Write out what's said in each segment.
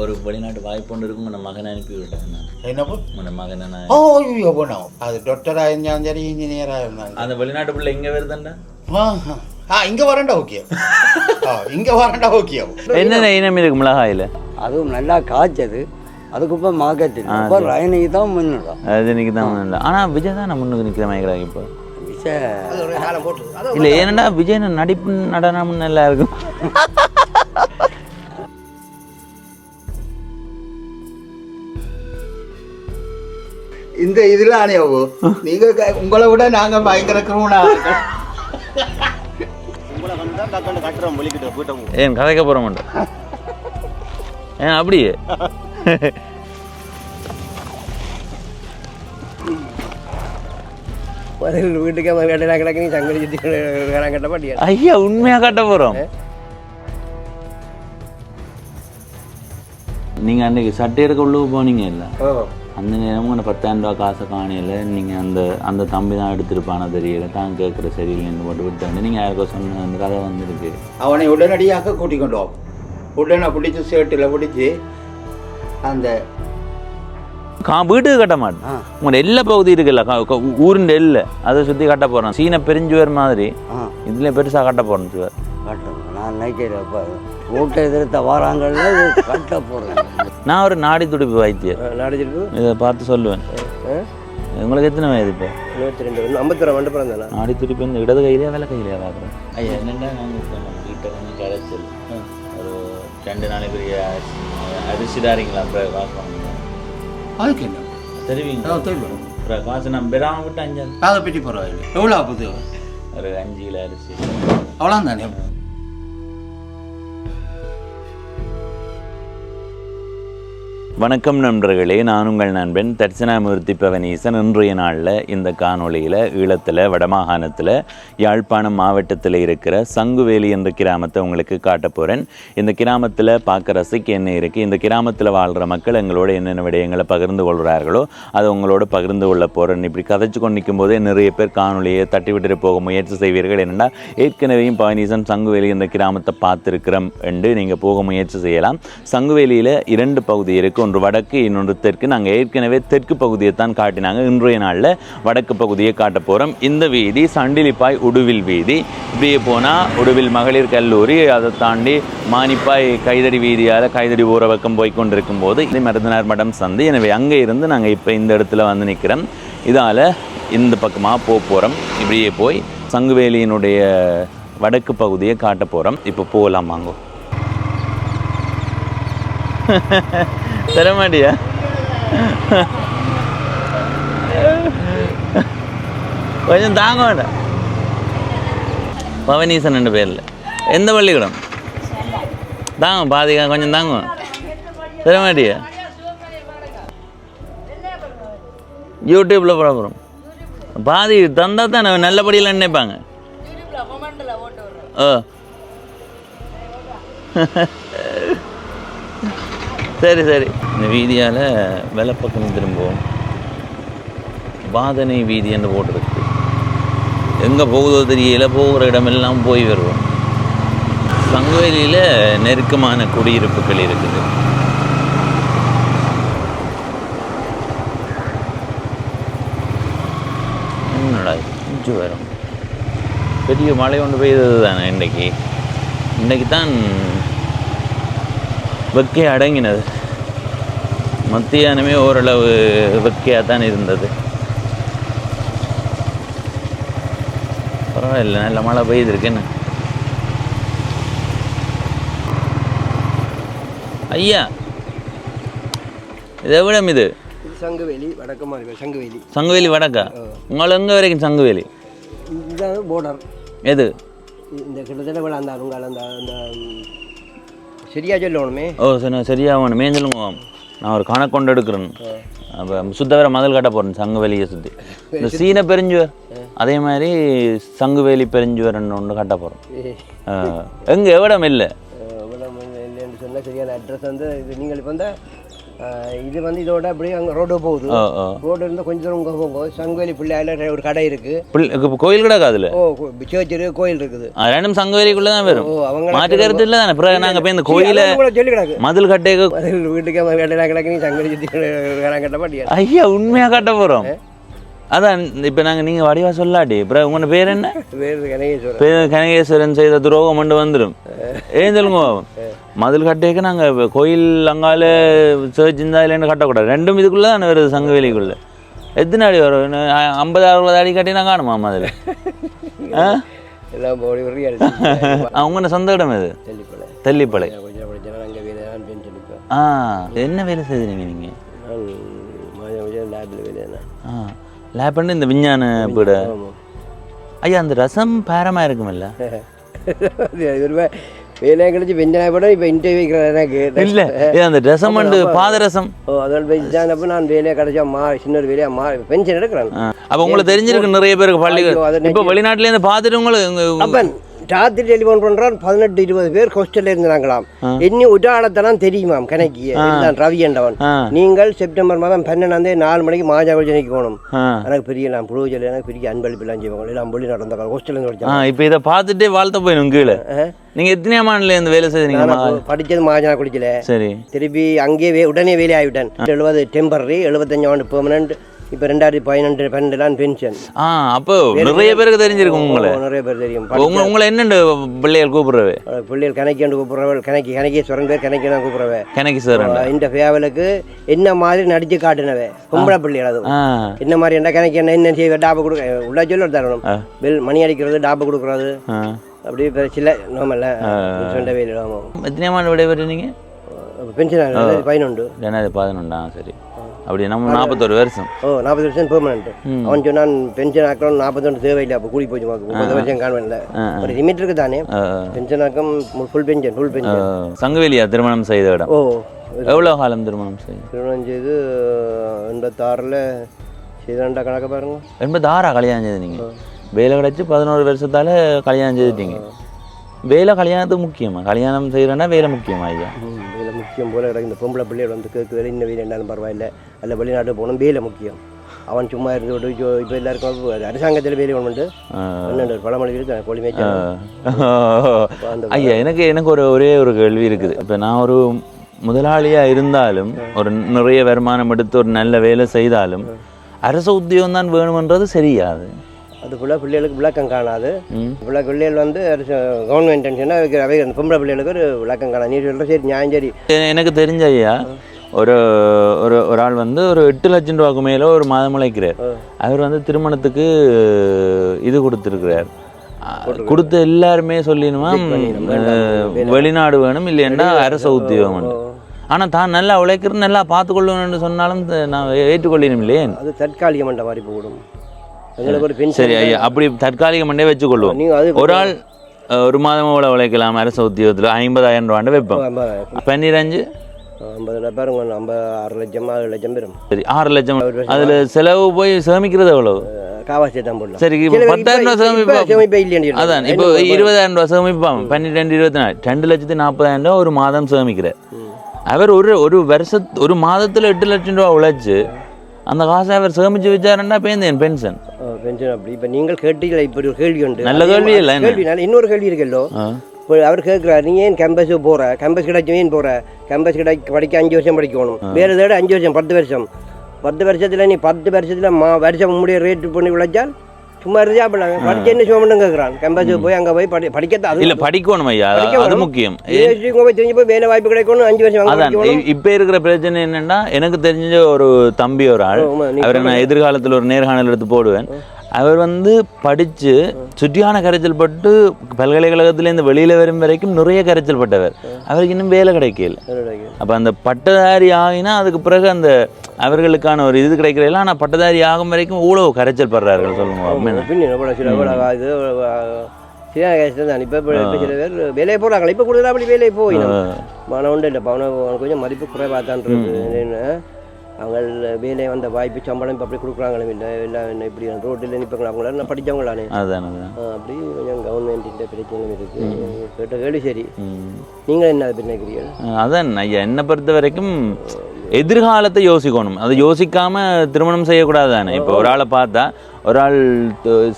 ஒரு வெளிநாட்டு வாய்ப்பு ஒன்று இருக்கும். உங்கள் மகனை அனுப்பி விட்டேன் நான். என்னப்போ உங்கள் மகனை நான் ஐயோ போனோம். அது டாக்டராக இருந்தாலும் சரி, இன்ஜினியராக இருந்தாலும் அந்த வெளிநாட்டு பிள்ளை இங்கே வருதுண்டா. இங்கே வரண்டா ஓகே. இங்கே வரண்டா ஓகே. என்னென்ன இனம் இருக்கு மிளகாயில்? அதுவும் நல்லா காய்ச்சது. அதுக்கப்புறம் மார்க்கெட் இப்போ ரஜினிக்கு தான் முன்னிடும். ரஜினிக்கு தான் முன்னிடும். ஆனால் விஜய் தான் நான் முன்னுக்கு நிற்கிற மாதிரி இப்போ. விஜய் இல்லை ஏன்னா விஜய் நடிப்பு நடனம் நல்லா இருக்கும். இந்த இதில் ஆனையாவோ நீங்கள் உங்களை விட நாங்கள் பயங்கர கிரூனா உங்களை வந்து தான் கக்கண்டு கட்டுறோம் மொழிக்கிட்ட போயிட்டோம். ஏன் கதைக்க போகிற மாட்டேன். ஏன் அப்படியே வீட்டுக்கே கிடக்கு நீ சங்கடி சுற்றி கட்ட மாட்டியா? ஐயா உண்மையாக கட்ட போகிறோம். நீங்கள் அன்றைக்கி சட்டை எடுக்க உள்ள போனீங்க இல்லை? அந்த நேரமும் அந்த 10,000 ரூபா காசை காணையில் நீங்கள் அந்த தம்பி தான் எடுத்துருப்பானா தெரியல, தான் கேட்குற சரியில்லைன்னு போட்டு விட்டு நீங்கள் யாருக்கோ சொன்ன அந்த கதை வந்துருக்கு. அவனை உடனடியாக கூட்டிக் கொண்டோம். உடனே பிடிச்சி சேட்டில் பிடிச்சி அந்த வீட்டுக்கு கட்ட மாட்டேன். உங்களோட எல்லா பகுதி இருக்குல்ல ஊருண்ட இல்லை அதை சுற்றி கட்ட போகிறேன். சீனை பெருஞ்சுவர் மாதிரி இதுல பெருசாக கட்ட போகிறேன் சுவர். நான் நினைக்கிறேன் ஓட்டை எதிர்த்த வாராங்கள்ல கட்ட போகிறேன். நான் ஒரு நாடி துடிப்பு வைத்தியர். நாடி துடிப்பு இதை பார்த்து சொல்லுவேன். உங்களுக்கு எத்தனை வயது இப்போ? 22. 52 வந்து பிறந்தேன். நாடி துடிப்பு இந்த இடது கையிலையா வேலை கையிலையா பார்க்குறேன். ஐயா என்னென்னா நாங்கள் வீட்டை கொஞ்சம் கிடைச்சல் ஒரு 2 நாளைக்குரிய அரிசி தாரிங்களா? அப்புறம் காசு வாங்க அதுக்கு என்ன தெரிவிங்க. தெரியும். அப்புறம் காசு நான் பெறாமல் விட்டு 5 அதை பற்றி பரவாயில்லை. எவ்வளோ ஆகுது? ஒரு 5 கிலோ அரிசி. அவ்வளோ தானே. வணக்கம் நண்பர்களே, நான் உங்கள் நண்பன் தட்சிணாமூர்த்தி பவனீசன். இன்றைய நாளில் இந்த காணொளியில் ஈழத்தில் வடமாகாணத்தில் யாழ்ப்பாணம் மாவட்டத்தில் இருக்கிற சங்குவேலி என்ற கிராமத்தை உங்களுக்கு காட்ட போகிறேன். இந்த கிராமத்தில் பார்க்க ரசிக்க என்ன இருக்குது, இந்த கிராமத்தில் வாழ்கிற மக்கள் எங்களோட என்னென்ன விடயங்களை பகிர்ந்து கொள்கிறார்களோ அதை உங்களோட பகிர்ந்து கொள்ள போகிறேன். இப்படி கதைச்சு கொண்டு நிற்கும் போதே நிறைய பேர் காணொலியை தட்டி விட்டுட்டு போக முயற்சி செய்வீர்கள். என்னென்னா ஏற்கனவேயும் பவனீசன் சங்குவேலி என்ற கிராமத்தை பார்த்துருக்கிறோம் என்று நீங்கள் போக முயற்சி செய்யலாம். சங்குவேலியில் 2 பகுதி இருக்குது. ஒன்று வடக்கு, இன்னொன்று தெற்கு. நாங்கள் ஏற்கனவே தெற்கு பகுதியை தான் காட்டினாங்க. இன்றைய நாளில் வடக்கு பகுதியை காட்ட போகிறோம். இந்த வீதி சண்டிலிப்பாய் உடுவில் வீதி. இப்படியே போனால் உடுவில் மகளிர் கல்லூரி, அதை தாண்டி மானிப்பாய் கைதடி வீதியால் கைதடி ஊற பக்கம் போய்கொண்டிருக்கும் போது இது மருதனார் மடம் சந்தை. எனவே அங்கே இருந்து நாங்கள் இப்போ இந்த இடத்துல வந்து நிற்கிறோம். இதால் இந்த பக்கமாக போகிறோம். இப்படியே போய் சங்குவேலியினுடைய வடக்கு பகுதியை காட்ட போகிறோம். இப்போ போகலாம் வாங்க. தரமாட்டியா? கொஞ்சம் தாங்க வேண்டாம். பவனீசன் ரெண்டு பேரில் எந்த பள்ளிக்கூடம் தாங்க பாதிக்கா கொஞ்சம் தாங்க. தரமாட்டியா? யூடியூப்பில் போட போகிறோம். பாதி தந்தா தான் நல்லபடியில் நினைப்பாங்க. ஓ சரி சரி. இந்த வீதியால் வெள்ளப்பக்கம் திரும்புவோம். வாதனை வீதி என்று போட்டிருக்கு. எங்கே போகுதோ தெரியல, போகிற இடமெல்லாம் போய் வருவோம். சங்குவேலியில் நெருக்கமான குடியிருப்புகள் இருக்குது. என்னடா கொஞ்சம் வரும். பெரிய மழை ஒன்று பெய்தது தானே இன்றைக்கு தான் வெக்கை அடங்கினது. மத்தியானமே ஓரளவு வெக்கையாக தான் இருந்தது. பரவாயில்ல, நல்ல மழை பெய்திருக்குன்னு. ஐயா இது எவ்வளோ? இது சங்குவேலி வடக்கு மாதிரி. சங்குவேலி வடக்கா? உங்களை எங்கே வரைக்கும் சங்குவேலி? இதுதான் போர்டர். எது இந்த கிட்டத்தட்ட அந்த அந்த சரியா சொல்லணுமே. ஓ சரி, சரியாகணுமே சொல்லுங்க. நான் ஒரு கணக்கு கொண்டு எடுக்கிறேன். அப்போ சுத்தவரை மதில் கட்ட போகிறேன் சங்குவேலியை சுற்றி. இந்த சீன பெருஞ்சுவர் அதே மாதிரி சங்குவேலி பெருஞ்சுவர் ஒன்று கட்ட போகிறோம். எங்கே எவ்வளோ இல்லை இல்லைன்னு சொன்னால் சரியான அட்ரஸ் வந்து இது. நீங்கள் இப்போ இது வந்து இதோட அப்படியே அங்கே ரோடு போகுது. ஓ ஓ ரோடு இருந்தால் கொஞ்சம் தூரம் இங்கே போகும். சங்குவேலி பிள்ளையால ஒரு கடை இருக்குது. கோயில் கிடக்கு அதில். ஓ சர்ச் இருக்கு, கோயில் இருக்குது. ரெண்டும் சங்கவேலிக்குள்ளே தான் வரும். ஓ அவங்க மாற்று கருத்து இல்லை தானே. பிறகு நாங்கள் போய் இந்த கோயிலை சொல்லி கிடக்கு மதில் கட்டைக்கு வீட்டுக்கே வேலை கிடக்கு. நீ சங்கரி சுற்றி கட்ட மாட்டியா? ஐயா உண்மையாக கட்ட போகிறோம். அதான் இப்போ நீங்கள் வடிவா சொல்லாடி. அப்புறம் உங்களோட பேர் என்ன? வேறு கனகேஸ்வரர். பேர் கனகேஸ்வரன் செய்த துரோகம் கொண்டு வந்துடும். ஏன் சொல்லுங்க. மதில் கட்டைக்கு நாங்கள் கோயில் அங்கால சர்ச் இருந்தா இல்லைன்னு கட்டக்கூடாது. ரெண்டும் இதுக்குள்ளே தானே வருது சங்கவேலிக்குள்ளே. எத்தனை அடி வரும்? 50-60 அடி கட்டி நான் காணுமா அதில்? எல்லாம் போடி வரி அவங்க சொந்த இடம் எது? தெல்லிப்பளை. தெல்லிப்பளை. கொஞ்சம் படிச்சா அங்கே வேலை தான் சொல்லிப்பேன். என்ன வேலை செய்கிறீங்க நீங்கள்? நான் லேபில் வேலை. லேப் பண்ணி இந்த விஞ்ஞான பீட. ஐயா அந்த ரசம் பேரமாக இருக்குமில்ல? வேலையை கழிச்சு வெஞ்சனா கூட இப்போ இன்டர்வியூ வைக்கிறேன் எனக்கு. இல்லை அந்த ரசம் வந்து பாதரசம். அதோட வெஞ்சானப்போ நான் வேலையை கிடைச்சா சின்ன ஒரு வேலையாக பென்ஷன் எடுக்கிறேன். அப்போ உங்களுக்கு தெரிஞ்சிருக்கு நிறைய பேருக்கு பள்ளிகள் இப்போ வெளிநாட்டிலேருந்து பார்த்துட்டு உங்களுக்கு. அப்பன் ராத்திரி டெலிஃபோன் பண்ணுறான். 18-20 பேர் ஹாஸ்டலில் இருந்தாங்களாம். இன்னி உட்டாளத்தெல்லாம் தெரியுமாம் கணக்கு. ரவி என்றவன். நீங்கள் செப்டம்பர் மாதம் 12 4 மணிக்கு மாஜாவஜனைக்கு போகணும். எனக்கு பெரிய நான் புழுவஜல் எனக்கு பெரிய அன்பளிப்புலாம் செய்வாங்க. எல்லாம் மொழி நடந்த ஹாஸ்டல்லேருந்து படித்தேன். இப்போ இதை பார்த்துட்டே வாழ்த்த போயிடும் கீழே. நீங்கள் எத்தனையாம் ஆண்டில் இந்த வேலை செய்றீங்க? படித்தது மாஜனா குடிக்கல. சரி. திருப்பி அங்கேயே உடனே வேலை ஆகிவிட்டேன். 70 டெம்பரரி, 75 ஆண்டு பெர்மனண்ட். இப்போ 2012 பென்ஷன். அப்போ நிறைய பேருக்கு தெரிஞ்சிருக்கும். உங்களை நிறைய பேர் தெரியும். உங்களை என்னண்டு பிள்ளைகள் கூப்பிடுறவே? பிள்ளைகள் கணக்கி கூப்பிடுறவள் கணக்கேஸ்வரன் பேர் கணக்கி தான் கூப்பிடுறவே. கணக்கேஸ்வரன் இந்த ஃபேவலுக்கு என்ன மாதிரி நடிச்சு காட்டுனவே பொம்பளை பிள்ளைகள். அது என்ன மாதிரி என்ன கணக்கு என்ன செய்வ டாபை கொடுக்க உள்ள சொல்லி தரணும். பெல் மணி அடிக்கிறது, டாபை கொடுக்குறது, அப்படி சில நோமல்ல சொந்த வேலை. எத்தனை ஆண்டு விடைபெற்று நீங்கள்? பென்ஷன் 2011. சரி. அப்படி நம்ம 41 வருஷம். 40 வருஷம் பெர்மனண்ட். அவன் சொன்னான் பென்ஷன் ஆக்கம் 41 தேவையில்லை. அப்போ கூடி போச்சு 30 வருஷம் காணவில்லை. ஒரு லிமிட் இருக்கு தானே. பென்ஷன் ஆக்கம் ஃபுல் பென்ஷன். சங்கவேலியா திருமணம் செய்த இடம்? எவ்வளோ காலம் திருமணம் திருமணம் செய்து 86 செய்தாண்டா கணக்க பாருங்க. 86 கல்யாணம் செய்து நீங்கள்? வேலை கிடச்சி 11 வருஷத்தால் கல்யாணம் செய்துட்டீங்க. வேலை கல்யாணத்துக்கு முக்கியமா? கல்யாணம் செய்கிறேன்னா வேலை முக்கியமா? ஐயா வேலை முக்கியம் போல கிடக்கு. இந்த பொம்பளை பிள்ளைகள் வந்து கேட்க வேலை இன்னும் வேலை இருந்தாலும் பரவாயில்லை. அல்ல வெளிநாட்டு போகணும், வேலை முக்கியம். அவன் சும்மா இருந்து விட்டு இப்போ எல்லாருக்கும் அரசாங்கத்தில் வேலை ஒன்று ஒரு பழமொழி இருக்கு. கொலிமேச்சா ஐயா எனக்கு ஒரே ஒரு கேள்வி இருக்குது. இப்போ நான் ஒரு முதலாளியாக இருந்தாலும் ஒரு நிறைய வருமானம் எடுத்து ஒரு நல்ல வேலை செய்தாலும் அரசு உத்தியோகம் தான் வேணுமென்றது சரியாது. அது ஃபுல்லாக பிள்ளைகளுக்கு விளக்கம் காணாது. ஃபுல்லாக பிள்ளைகள் வந்து கவர்மெண்ட் அவை அந்த பொம்பளை பிள்ளைகளுக்கு ஒரு விளக்கம் காணாது. நீ சொல்கிற சரி நியாயம் சரி. எனக்கு தெரிஞ்ச ஐயா ஒரு ஒரு ஆள் வந்து ஒரு 8 லட்சம் ரூபாய்க்கு மேலே ஒரு மாதம் உழைக்கிறார். அவர் வந்து திருமணத்துக்கு இது கொடுத்துருக்கிறார். கொடுத்த எல்லாருமே சொல்லிடுமா வெளிநாடு வேணும், இல்லைன்னா அரசு உத்தியோகம் வேணும். ஆனால் தான் நல்லா உழைக்கிறது நல்லா பார்த்துக்கொள்ளணும்னு சொன்னாலும் நான் ஏற்றுக்கொள்ளணும் இல்லையே. அது தற்காலிகம் என்ற மாதிரி போடும். சரி ஐயா, அப்படி தற்காலிகம் பண்ணே வச்சுக்கொள்வோம். ஒரு ஆள் ஒரு மாதம் எவ்வளோ உழைக்கலாம் அரசு உத்தியோகத்தில்? 50,000 ரூபாண்டு வைப்போம். 12 50 பாருங்க, 6 லட்சம் 7 லட்சம் பெறும். சரி, 6 லட்சம். அதில் செலவு போய் சேமிக்கிறது எவ்வளவு? காவாசி தான் போடலாம். சரி, 10,000 ரூபா சேமிப்பா. அதான் இப்போ 20,000 ரூபா சேமிப்பான். 12 24 2,40,000 ஒரு மாதம் சேமிக்கிறார். அவர் ஒரு மாதத்தில் 8 லட்சம் ரூபா உழைச்சு அந்த காசை அவர் சேமிச்சு வச்சாருன்னா பேந்தேன் பென்ஷன். பென்ஷன் அப்படி இப்போ நீங்கள் கேட்டீங்களா? இப்படி ஒரு கேள்வி உண்டு. நல்ல கேள்வி இல்லை. இன்னொரு கேள்வி இருக்கல்லோ. இப்போ அவர் கேட்குறாரு, நீ ஏன் கேம்பஸ் போகிற? கேம்பஸ் கிடைக்கும் ஏன் போகிற? கேம்பஸ் படிக்க 5 வருஷம் படிக்கணும். வேறு ஏதோட 5 வருஷம் 10 வருஷம். 10 வருஷத்தில் நீ 10 வருஷத்தில் வருஷம் முடிய ரேட்டு பண்ணி உழைச்சால் சும்மா இருந்தா அப்படிங்க படிச்சு என்ன செய்வோம்னு கேட்குறான். கேம்பஸ் போய் அங்கே போய் படிக்கத்தான் இல்லை, படிக்கணும் ஐயா, அது முக்கியம். போய் தெரிஞ்சு போய் வேலை வாய்ப்பு கிடைக்கணும். 5 வருஷம். அதான் இப்போ இருக்கிற பிரச்சனை என்னன்னா, எனக்கு தெரிஞ்ச ஒரு தம்பி ஒரு ஆள், அவரை நான் எதிர்காலத்தில் ஒரு நேர்காணல் எடுத்து போடுவேன். அவர் வந்து படித்து சுற்றியான கரைச்சல் பட்டு பல்கலைக்கழகத்திலேருந்து வெளியில் வரும் வரைக்கும் நிறைய கரைச்சல் பட்டவர். அவருக்கு இன்னும் வேலை கிடைக்கல. அப்போ அந்த பட்டதாரி ஆகினா அதுக்கு பிறகு அந்த அவர்களுக்கான ஒரு இது கிடைக்கிறதில்ல. ஆனால் பட்டதாரி ஆகும் வரைக்கும் இவ்வளோ கரைச்சல் படுறார்கள் சொல்லுங்க. சில கஷ்டம் இப்போ சில பேர் வேலையை போகிறாங்களே. இப்போ கூடுதலாக அப்படி வேலையை போய் மனம் உண்டு இல்லை. அவனுக்கு கொஞ்சம் மதிப்பு குறைவாக தான் இருக்குது. அவங்க வேலையை வந்த வாய்ப்பு சம்பளம் இப்போ அப்படி கொடுக்குறாங்களே இல்லை. எல்லாம் இப்படி ரோட்டில் நிற்பாங்களா? அவங்கள படித்தவங்களானே. அப்படி கொஞ்சம் கவர்மெண்ட்டிൻ്റെ பிரச்சனையும் இருக்குது. கேட்ட கேள்வி சரி. நீங்கள் என்ன நினைக்கிறீர்கள்? அதான் ஐயா, என்னை பொறுத்த வரைக்கும் எதிர்காலத்தை யோசிக்கணும். அதை யோசிக்காம திருமணம் செய்யக்கூடாது தானே. இப்போ ஒரு ஆளை பார்த்தா ஒரு ஆள்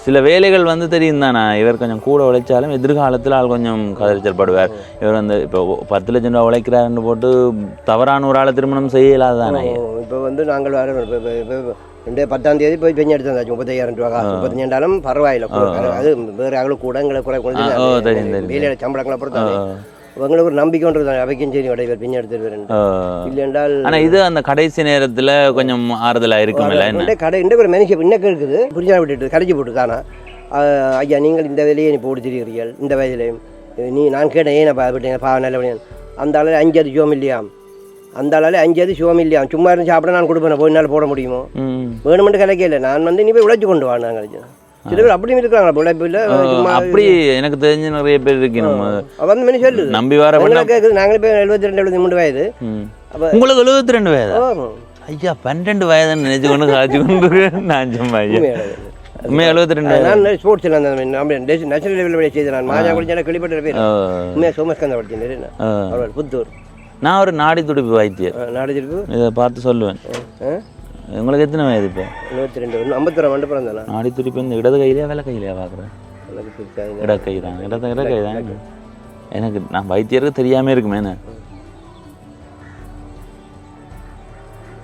சில வேலைகள் வந்து தெரியும் தானே, இவர் கொஞ்சம் கூட உழைச்சாலும் எதிர்காலத்தில் ஆள் கொஞ்சம் கதறிச்சல்படுவார். இவர் வந்து இப்போ 10 லட்சம் ரூபா உழைக்கிறாருன்னு போட்டு தவறான ஒரு ஆளை திருமணம் செய்யலாது தானே. இப்போ வந்து நாங்கள் வேறு 10ஆம் தேதி போய் பெண் எடுத்து வந்தாச்சு 35,000 ரூபா காசு. 35,000 பரவாயில்ல, அது வேறு ஆளும் கூட எங்களை குறை வேலையில சம்பளங்களை பொறுத்தாங்க. உங்களுக்கு ஒரு நம்பிக்கைன்றது அவைக்கும் சரி இவர் பின் எடுத்துருவேன் இல்லைன்றால். ஆனால் இது அந்த கடைசி நேரத்தில் கொஞ்சம் ஆறுதலாக இருக்குமில்ல. கடை இந்த ஒரு மனுஷன் இன்னக்கு இருக்குது புரிஞ்சா விட்டுட்டு கடைச்சி போட்டு தானே ஐயா நீங்கள் இந்த வேலையை நீ போட்டு திரிகிறீர்கள் இந்த வயதிலையும் நான் கேட்டேன் ஏன் விட்டேன் நல்ல அந்த ஆளால் 5 ஜோம் இல்லையாம், அந்த ஆளால் 5 ஜோம் இல்லையாம். சும்மா இருந்து சாப்பிட நான் கொடுப்பேன், போய் நாள் போட முடியுமோ வேணுமென்று கலைக்கல. நான் வந்து நீ போய் உழைச்சி கொண்டு வா. நாங்கள் சில பேர் அப்படியும் இருக்கிறாங்க உழைப்பில். அப்படி எனக்கு தெரிஞ்ச நிறைய பேர் இருக்கணும் வந்து மணி சொல்லு நம்பி வர கேட்குது. நாங்களே போய் 72 73 வயது. உங்களுக்கு 72 வயது? ஐயா 12 வயதுன்னு நினைச்சு கொண்டு காய்ச்சி கொண்டு நான் சும்மா ஐயா 72. நான் ஸ்போர்ட்ஸில் நேஷனல் லெவலில் செய்தேன். நான் மாஜா குடிச்சா கிளிப்பட்ட பேர் உண்மையாக சோமஸ்கந்த படித்தேன் புத்தூர். நான் ஒரு நாடி துடிப்பு வைத்தியர். நாடி துடிப்பு இதை பார்த்து சொல்லுவேன். உங்களுக்கு எத்தனை வயது இப்போ? 72. 51 ஆண்டு பிறந்தேன். நாடி துடிப்பு இந்த இடது கையிலையா வேலை கையிலையா பார்க்குறேன்? இடக்கை தான். இடக்கை தான். எனக்கு நான் வைத்தியருக்கு தெரியாமல் இருக்குமே. என்ன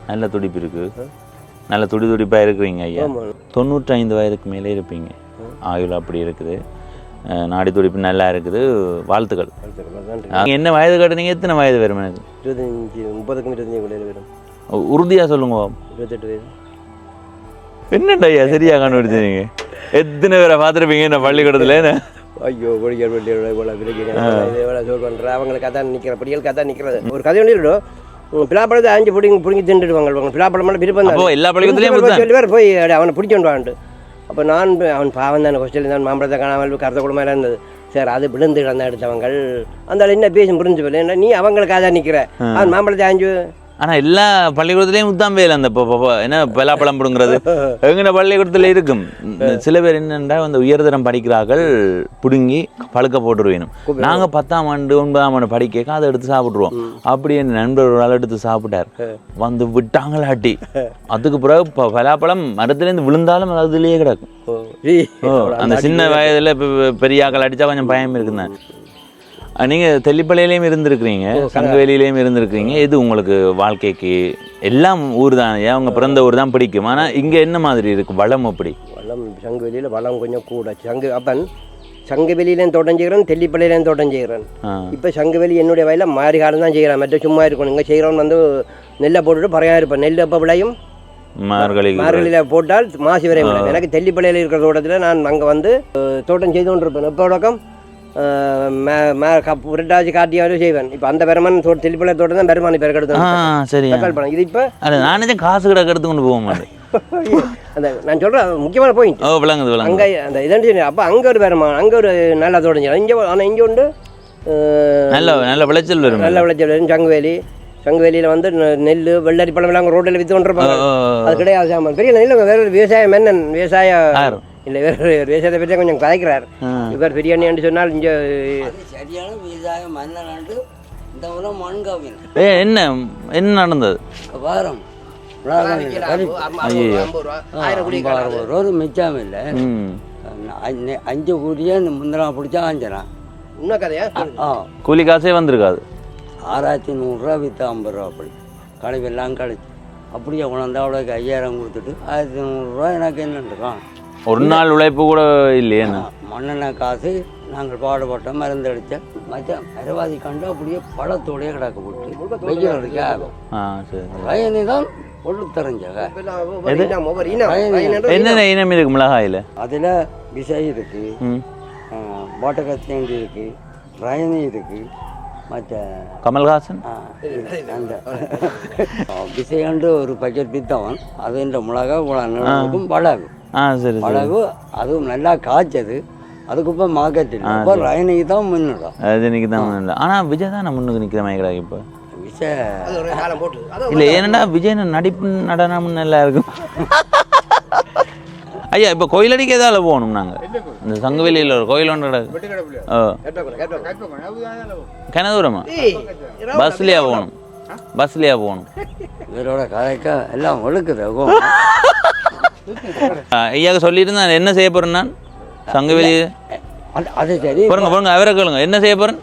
நல்ல துடிப்பு இருக்கு, நல்ல துடிப்பாக இருக்கிறீங்க ஐயா. 95 வயதுக்கு மேலே இருப்பீங்க. ஆயுள் அப்படி இருக்குது, நாடி துடிப்பு நல்லா இருக்குது. வாழ்த்துக்கள். என்ன வயது கேட்டீங்க? எத்தனை வயது வரும்? எனக்கு 25 30 வரும். உறுதியாக சொல்லுங்க. 28 வயது. என்னண்டா ஐயா சரியா கண்டுபிடிச்சீங்க? எத்தனை பேரை பார்த்துருப்பீங்க என்ன பள்ளிக்கூடத்தில்? ஐயோ பொடிகள் சொல்றேன் அவங்களுக்கு அதான் நிற்கிற பொடிகளுக்கு அதான் நிற்கிறது. ஒரு கதை ஒன்று பிளாப்பழத்தை 5 பிடிங்கி திண்டுடுவாங்க. பிளாப்பழமெல்லாம் விருப்பம் எல்லா பள்ளிக்கூடத்துலையும் சொல்லி வேறு போய் அவனை பிடிச்சோண்டு வாண்டு. அப்போ நான் அவன் பாவம் தான் ஹாஸ்டலில் தான் மாம்பழத்தை காணாமல் கருத்த குடும்பம் இருந்தது. சார் அது விழுந்து கிடந்த எடுத்தவங்க அந்த என்ன பேசும் புரிஞ்சு போல. ஏன்னா நீ அவங்களுக்கு அதான் நிற்கிற அவன் மாம்பழத்தை 5. ஆனால் எல்லா பள்ளிக்கூடத்துலேயும் முத்தாம் வேலை அந்த என்ன பலாப்பழம் பிடுங்கிறது எங்கன பள்ளிக்கூடத்தில் இருக்கும். சில பேர் என்னென்னா அந்த உயர்தரம் படிக்கிறார்கள் பிடுங்கி பழுக்க போட்டுருவேணும். நாங்கள் 10ஆம் ஆண்டு 9ஆம் ஆண்டு படிக்க அதை எடுத்து சாப்பிட்ருவோம். அப்படி என் நண்பர் ஒரு ஆள் எடுத்து சாப்பிட்டார், வந்து விட்டாங்களாட்டி. அதுக்கு பிறகு பலாப்பழம் மரத்துலேருந்து விழுந்தாலும் அதுலேயே கிடக்கும். அந்த சின்ன வயதில் பெரிய ஆக்கள் அடித்தா கொஞ்சம் பயம் இருக்குங்க. நீங்கள் தெல்லிப்பள்ளியிலையும் இருந்திருக்கிறீங்க, சங்கவேலியிலையும் இருந்திருக்கிறீங்க. இது உங்களுக்கு வாழ்க்கைக்கு எல்லாம் ஊர் தான், அவங்க பிறந்த ஊர் தான் பிடிக்கும். ஆனால் இங்கே என்ன மாதிரி இருக்குது வளம்? அப்படி வளம் சங்கவேலியில் வளம் கொஞ்சம் கூட. அப்பன் சங்கவேலியிலேயும் தோட்டம் செய்கிறேன், தெல்லிப்பள்ளியிலேயும் தோட்டம் செய்கிறேன். இப்போ சங்கவேலி என்னுடைய வயலில் மாறி காலம் தான் செய்கிறேன். மற்ற சும்மா இருக்கணும். இங்கே செய்கிறவன் வந்து நெல்லை போட்டுட்டு பறையாக இருப்பேன். நெல் எப்போ விளையும்? மார்கழியில் போட்டால் மாசி வரை விளையும். எனக்கு தெல்லிப்பள்ளியில் இருக்கிற தோட்டத்தில் நான் அங்கே வந்து தோட்டம் செய்து கொண்டு இருப்பேன். எப்போ வழக்கம் புரட்டாசி காட்டியாவது செய்வேன். இப்போ அந்த பெருமான் தெளிப்பள்ள தோட்டம் தான் பெருமானி பேர் கெடுத்து. சரி படம் இது. இப்போ நானே காசு கிட்ட எடுத்து கொண்டு போக மாட்டேன். அந்த நான் சொல்கிறேன் முக்கியமான பாயிண்ட் அங்கே அந்த இதான். அப்போ அங்கே ஒரு பெருமான், அங்கே ஒரு நல்லா தோட்டம் செய்யலாம். இங்கே ஆனால் இங்கே உண்டு நல்ல விளைச்சல் வரும். நல்ல விளைச்சல் வரும். சங்கவேலியில் வந்து நெல் வெள்ளரி பழம் எல்லாம் ரோட்டில் விற்று கொண்டிருப்பாங்க. அது கிடையாது சாமான் பெரிய நெல். வேற விவசாயம் என்ன விவசாயம் இல்லை, வேறு விவசாயத்தை பற்றி கொஞ்சம் கதைக்கிறார் இவர் பிரியாணி என்று சொன்னால். இங்கே சரியான விவசாயம் மன்னராண்டு இந்த உரம் மண்காவின் என்ன என்ன நடந்தது? வாரம் ஒரு மிச்சம் இல்லை. 5 கூலியே முந்திரம் பிடிச்சா 5 இன்னும் கதையா கூலி காசே வந்திருக்காது. 6100 ரூபா விற்று 50 ரூபா அப்படி கழிவெல்லாம் கழிச்சு அப்படியே உணர்ந்தா அவ்வளோக்கு 5000 கொடுத்துட்டு 1100 ரூபா எனக்கு என்னன்றான். ஒரு நாள் உழைப்பு கூட இல்லையே. மண்ணெண்ணெய் காசு நாங்கள் பாடுபட்ட மருந்து அடித்த மற்ற மரவாதி கண்டு அப்படியே பழத்தோடையே கிடக்க போட்டு வெயில் இருக்கா பயணி தான் பொண்ணு தெரிஞ்சக. என்னென்ன இனம் இருக்கு மிளகாயில்? அதில் விசை இருக்கு, பாட்டகத்தேண்டி இருக்கு, ரயனி இருக்கு, மற்ற கமல்ஹாசன் அந்த விசையாண்டு ஒரு பக்கெட் வித்தவன். அது இந்த மிளகா இருக்கும் பழகு பழகு அதுவும் நல்லா காய்ச்சது. அதுக்கப்புறம் மார்க்கெட் இப்போ ரயனிக்கு தான் முன்னிடும். ரஜினிக்கு தான் முன்னிட. ஆனால் விஜய் தான் நான் முன்னுக்கு நிற்கிற மாதிரி கிடக்கு இப்போ. விஜய் இல்லை ஏன்னா விஜய் நடிப்பு நடனம் நல்லா இருக்கும். ஐயா இப்போ கோயிலடிக்கு எதால போகணும்? நாங்கள் இந்த சங்கவேலியில் ஒரு கோயில் ஒன்று கிடக்கு. கிணதூரமா பஸ்லேயே போகணும். பஸ்லையா போகணும்? இவரோட கதைக்க எல்லாம் ஒழுக்குது. ஐயாவுக்கு சொல்லியிருந்தேன் என்ன செய்ய போகிறேன் நான் சங்கவெளி. அது சரி, போங்க அவரை கேளுங்க என்ன செய்ய போகிறேன்.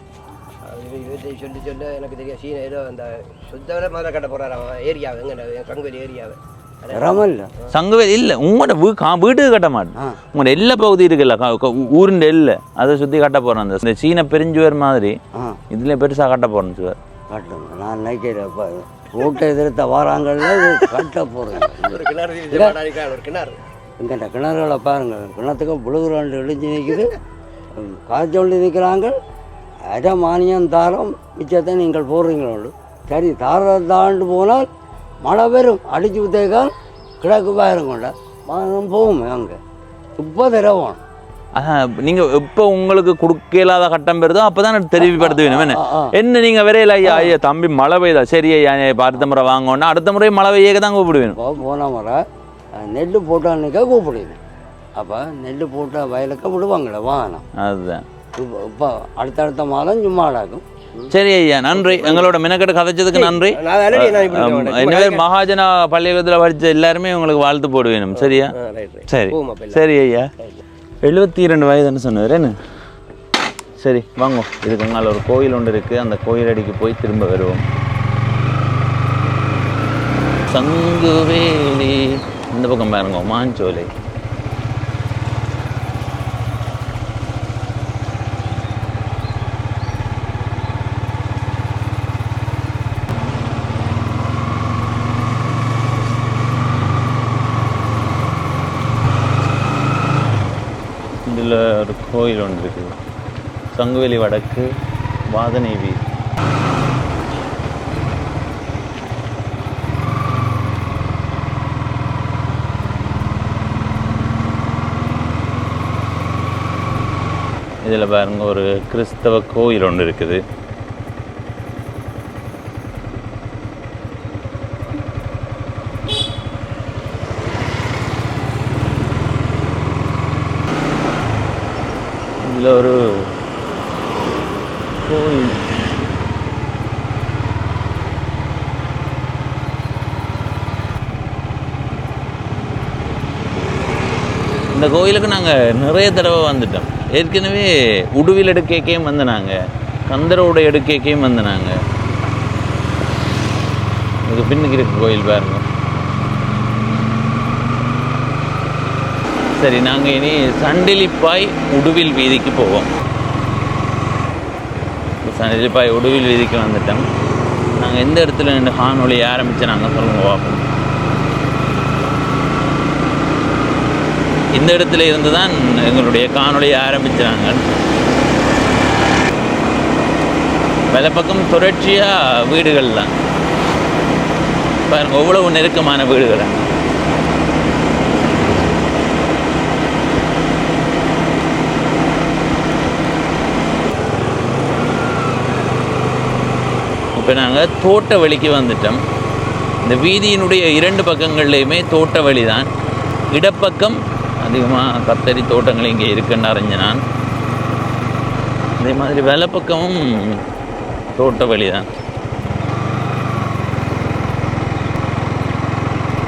சொல்லி சொல்ல எனக்கு தெரியும். சீன ஏதோ அந்த சுத்தவரை மாதிரி கட்ட போறாரு ஏரியாவை, எங்க சங்குவெளி ஏரியாவை. சங்கவேல் இல்லை, உங்களோட வீட்டுக்கு கட்ட மாட்டேன். உங்களோட எல்லா பகுதி இருக்குல்ல ஊருண்ட இல்லை, அதை சுற்றி கட்ட போகிறேன். அந்த சீன பெருஞ்சுவர் மாதிரி இதுல பெருசாக கட்ட போகிறேன் சுவர். கட்டுங்க, நான் நினைக்கிறேன் ரோட்டை எதிர்த்த வாராங்கள்ல கட்ட போகிறேன். எங்கிட்ட கிணறுகளை பாருங்க, கிணத்துக்கு புழுகுறாண்டு இழிஞ்சு நிற்குது, காய்ச்சி கொண்டு நிற்கிறாங்க. அரை மானியம் தாரம் மிச்சத்தை நீங்கள் போடுறீங்களோ. சரி, தாண்டு போனால் மழை வரும், அடிச்சு ஊற்றேக்கால் கிழக்கு பாயிரம் கொண்ட போகுமே அங்கே. இப்போ தரவோம் நீங்கள் எப்போ உங்களுக்கு கொடுக்க இல்லாத கட்டம் பெறுதோ அப்போ தான் தெரிவிப்படுத்த வேணும். என்ன நீங்கள் விரையில ஐயா ஐயா தம்பி மழை பெய்தா சரி ஐயா அடுத்த முறை வாங்கணும்னா அடுத்த முறை மழை பெய்யக்க தான் கூப்பிடுவேன். போன முறை நெல் போட்டான்னுக்கா கூப்பிடுவேன். அப்போ நெல் போட்ட வயலுக்கு விடுவாங்களே வாகனம். அதுதான் இப்போ அடுத்தடுத்த மாதம் சும்மா ஆடாக்கும். சரி ஐயா, நன்றி. எங்களோட மினக்கட்டு கதைச்சதுக்கு நன்றி. எனவே மகாஜனா பள்ளிக்கூடத்தில் படித்த எல்லாருமே உங்களுக்கு வாழ்த்து போடுவேணும். சரியா? சரி சரி ஐயா. 72 வயதுன்னு சொன்னார் என்ன? சரி வாங்க, இதுக்கு அங்கால ஒரு கோயில் ஒன்று இருக்குது, அந்த கோயில் அடிக்கு போய் திரும்ப வருவோம். சங்குவேலி இந்த பக்கம் பாருங்க, மாஞ்சோலை. இதில் ஒரு கோயில் ஒன்று இருக்குது, சங்குவேலி வடக்கு வாதனை வீதி. இதில் பாருங்க ஒரு கிறிஸ்தவ கோயில் ஒன்று இருக்குது. இதில் ஒரு கோயில் இந்த கோயிலுக்கு நாங்கள் நிறைய தடவை வந்துட்டோம். ஏற்கனவே உடுவில் எடுக்கையும் வந்து நாங்கள் கந்தரோட எடுக்கையும் வந்து நாங்கள். இதுக்கு பின்னுக்கு இருக்கு கோயில் பாருங்க. சரி, நாங்கள் இனி சண்டிலிப்பாய் உடுவில் வீதிக்கு போவோம். சண்டிலிப்பாய் உடுவில் வீதிக்கு வந்துட்டோம். நாங்கள் எந்த இடத்துல நின்று காணொளி ஆரம்பித்து நாங்கள் சொல்லுங்க பார்ப்போம். இந்த இடத்துல இருந்து தான் எங்களுடைய காணொளியை ஆரம்பிச்சாங்க. பல பக்கம் தொடர்ச்சியாக வீடுகள் தான் பாருங்க, எவ்வளவு நெருக்கமான வீடுகள். இப்போ நாங்கள் தோட்ட வழிக்கு வந்துட்டோம். இந்த வீதியினுடைய 2 பக்கங்கள்லேயுமே தோட்ட வழி தான். இடப்பக்கம் அதிகமாக கத்தரி தோட்டங்கள் இங்கே இருக்குன்னு அறிஞ்ச நான். அதே மாதிரி வலப்பக்கமும் தோட்ட வழி தான்.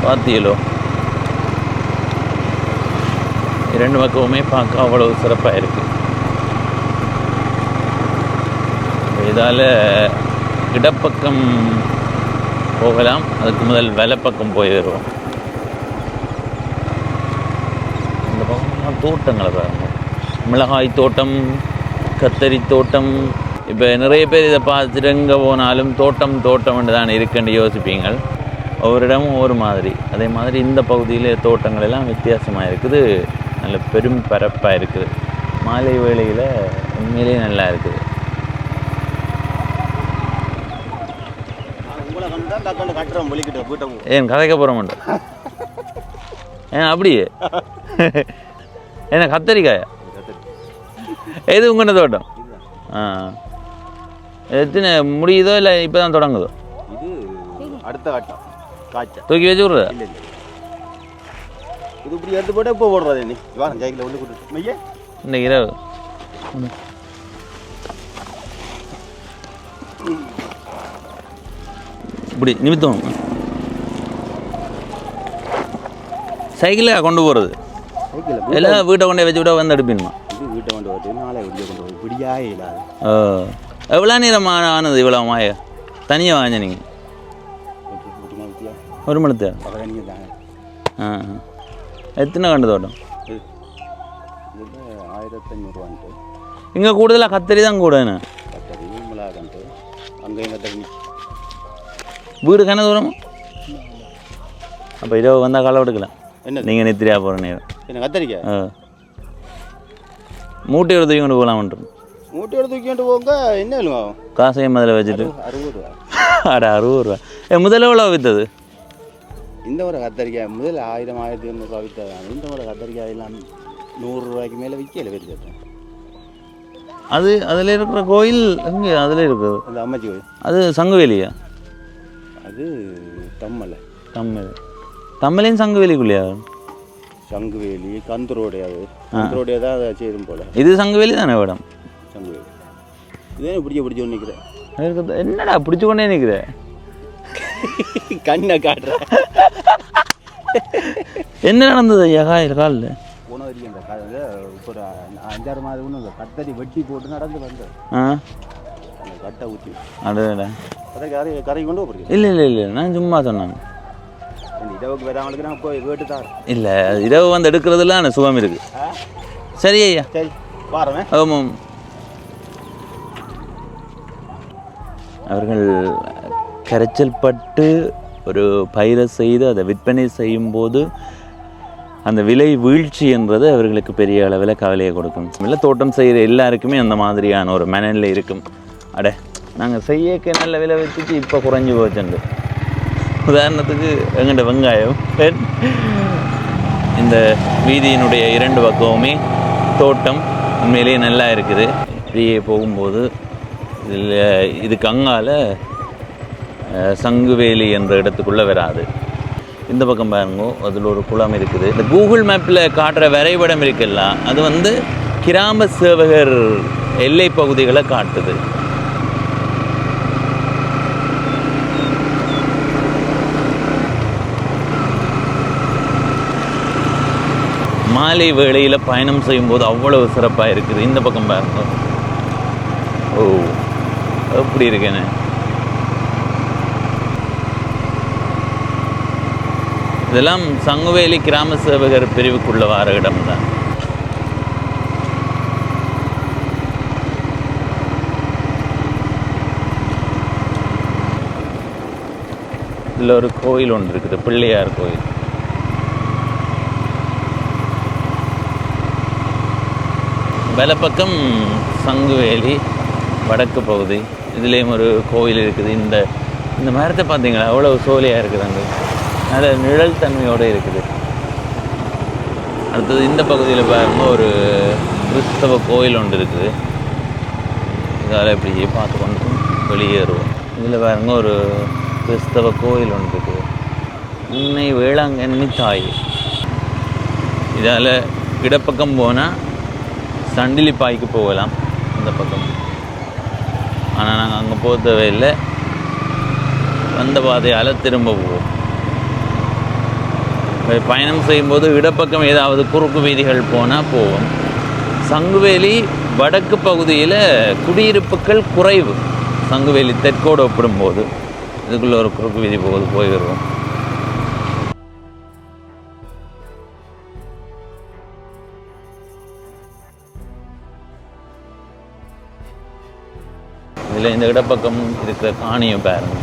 பார்த்தீங்களோ, 2 பக்கமுமே பார்க்க அவ்வளவு சிறப்பாக இருக்குது. இதால் இடப்பக்கம் போகலாம், அதுக்கு முதல் வலப்பக்கம் போய் வருவோம். இந்த பக்கம் தோட்டங்களை பாருங்கள், மிளகாய் தோட்டம், கத்தரி தோட்டம். இப்போ நிறைய பேர் இதை பார்த்துட்டு எங்கே போனாலும் தோட்டம் தோட்டம் தான் இருக்குன்னு யோசிப்பீங்க. ஒவ்வொரு இடமும் ஒவ்வொரு மாதிரி. அதே மாதிரி இந்த பகுதியில் தோட்டங்கள் எல்லாம் வித்தியாசமாக இருக்குது, நல்ல பெரும் பரப்பாக இருக்குது. மாலை வேளையில் உண்மையிலேயே நல்லா இருக்குது. ஏன் கதைக்க போகிற மாட்டேன்? ஏன் அப்படியே ஏன்னா கத்தரிக்காயா? எது உங்கள்கிட்ட தோட்டம்? எத்தனை முடியுதோ இல்லை இப்போ தான் தொடங்குதோ? இது அடுத்த கட்டம் காய்ச்சல் தூக்கி வச்சு விட்றதா? இது இப்படி எடுத்து போட்டு இப்போ போடுறது நீ வா ஜாக்கில் ஒன்று கொடுத்து இன்னைக்கு இரவு இப்படி நிமித்தம் சைக்கிளாக கொண்டு போகிறது சைக்கிள் எல்லாம் வீட்டை கொண்டே வச்சு விட வந்து எடுப்பினுமா? இது வீட்டை கொண்டு வரது நாளை வெளியே கொண்டு வரது இப்படியா இல்லாது எவ்வளோ நேரம் ஆனது இவ்வளோ மாய தனியாக வாங்க நீங்கள்? ஒரு மணி ஆ எத்தனை கண்டு தோட்டம்? 1500 இங்கே கூடுதலாக கத்தரி தான் கூடன்னு. கத்தரி மிளகா கண்டு அங்கேயும் கத்தரி வீடு கன தூரமா? அப்போ இரவு வந்தால் களை எடுக்கலாம். என்ன நீங்கள் நித்திரியா போகிற நேரம் என்ன கத்தரிக்கா மூட்டை எடுத்து கொண்டு போகலாம்ன்ற மூட்டையோட தூக்கிட்டு போங்க. என்ன வேணுங்க காசையும் முதல்ல வச்சுட்டு 60 ரூபா. அட 60 ரூபா. முதல்ல எவ்வளோ விற்றது? இந்த முறை கத்தரிக்காய் முதல்ல 1000 1200 விற்றாங்க. இந்த முறை கத்தரிக்காய் எல்லாம் 100 ரூபாய்க்கு மேலே விற்கல வருது. அது அதில் இருக்கிற கோயில் எங்கே அதில் இருக்குது? அந்த அம்மாச்சி கோயில் அது சங்குவேலியா? அது தம்மலை தமிழையும் சங்குவேலிக்குள்ளையா? சங்குவேலி கந்தரோடையாது கந்தரோடையா தான் அதை செய்யும் போல. இது சங்குவேலி தானே மேடம்? சங்குவேலி இதே பிடிச்சி நிற்கிறேன். என்னடா பிடிச்சி கொண்டே நிற்கிறேன் கண்ணை காட்டுறேன். என்ன நடந்தது ஐயா காலில்? போன வரைக்கும் அந்த காலையில் இப்போ ஒரு 5-6 மாதம் ஒன்று கத்தரி வெட்டி போட்டு நடந்து வந்தேன். அந்த கட்டை ஊற்றி அடடா அதை கரை கொண்டு போகிறீங்க? இல்லை நான் சும்மா சொன்னேன். இரவுக்கு வரவங்களுக்கு நான் போய் வேட்டு தான் இல்லை இரவு வந்து எடுக்கிறதுலாம் சுகம் இருக்குது. சரி ஐயா சரி பாருங்க. ஆமாம் அவர்கள் கரைச்சல் பட்டு ஒரு பயிரை செய்து அதை விற்பனை செய்யும்போது அந்த விலை வீழ்ச்சி என்றது அவர்களுக்கு பெரிய அளவில் கவலையை கொடுக்கும். இல்லை தோட்டம் செய்கிற எல்லாருக்குமே அந்த மாதிரியான ஒரு மனநிலை இருக்கும். அட நாங்கள் செய்யக்க நல்ல விலை வச்சுட்டு இப்போ குறைஞ்சி போச்சுண்டு. உதாரணத்துக்கு எங்கள்கிட்ட வெங்காயம் இந்த வீதியினுடைய 2 பக்கமுமே தோட்டம் உண்மையிலேயே நல்லா இருக்குது. இப்படியே போகும்போது இதில் இதுக்கு அங்கால சங்குவேலி என்ற இடத்துக்குள்ளே வராது. இந்த பக்கம் பாருங்க அதில் ஒரு குளம் இருக்குது. இந்த கூகுள் மேப்பில் காட்டுற வரைபடம் இருக்குல்ல அது வந்து கிராம சேவகர் எல்லை பகுதிகளை காட்டுது. மாலை வேளையில் பயணம் செய்யும்போது அவ்வளவு சிறப்பாக இருக்குது. இந்த பக்கம் பாருங்க. ஓ எப்படி இருக்கேன்னு. இதெல்லாம் சங்குவேலி கிராம சேவகர் பிரிவுக்குள்ள வார இடம் தான். இதில் ஒரு கோயில் ஒன்று இருக்குது, பிள்ளையார் கோயில். வலப்பக்கம் சங்குவேலி வடக்கு பகுதி. இதுலேயும் ஒரு கோயில் இருக்குது. இந்த மரத்தை பார்த்தீங்களா அவ்வளோ சோலையாக இருக்குது. அங்கே நல்ல நிழல் தன்மையோடு இருக்குது. அடுத்தது இந்த பகுதியில் பாருங்க ஒரு கிறிஸ்தவ கோயில் ஒன்று இருக்குது. இதால் இப்படி பார்த்து கொண்டு வெளியேறுவோம். இதில் பாருங்க ஒரு கிறிஸ்தவ கோயில் ஒன்று இருக்குது. உன்னை வேளாங்கண்ணி தாய். இதால் இடப்பக்கம் போனால் சண்டிலிப்பாய்க்கு போகலாம் இந்த பக்கம். ஆனால் நாங்கள் அங்கே போக தேவையில்லை, வந்த பாதையால் திரும்ப போவோம். பயணம் செய்யும்போது இடப்பக்கம் ஏதாவது குறுக்கு வீதிகள் போனால் போவோம். சங்குவேலி வடக்கு பகுதியில் குடியிருப்புகள் குறைவு. சங்குவேலி தெற்கோடு ஒப்பிடும்போது இதுக்குள்ளே ஒரு குறுக்கு வீதி போய் வருவோம். இதில் இந்த இடப்பக்கம் இருக்கிற காணியை பாருங்க.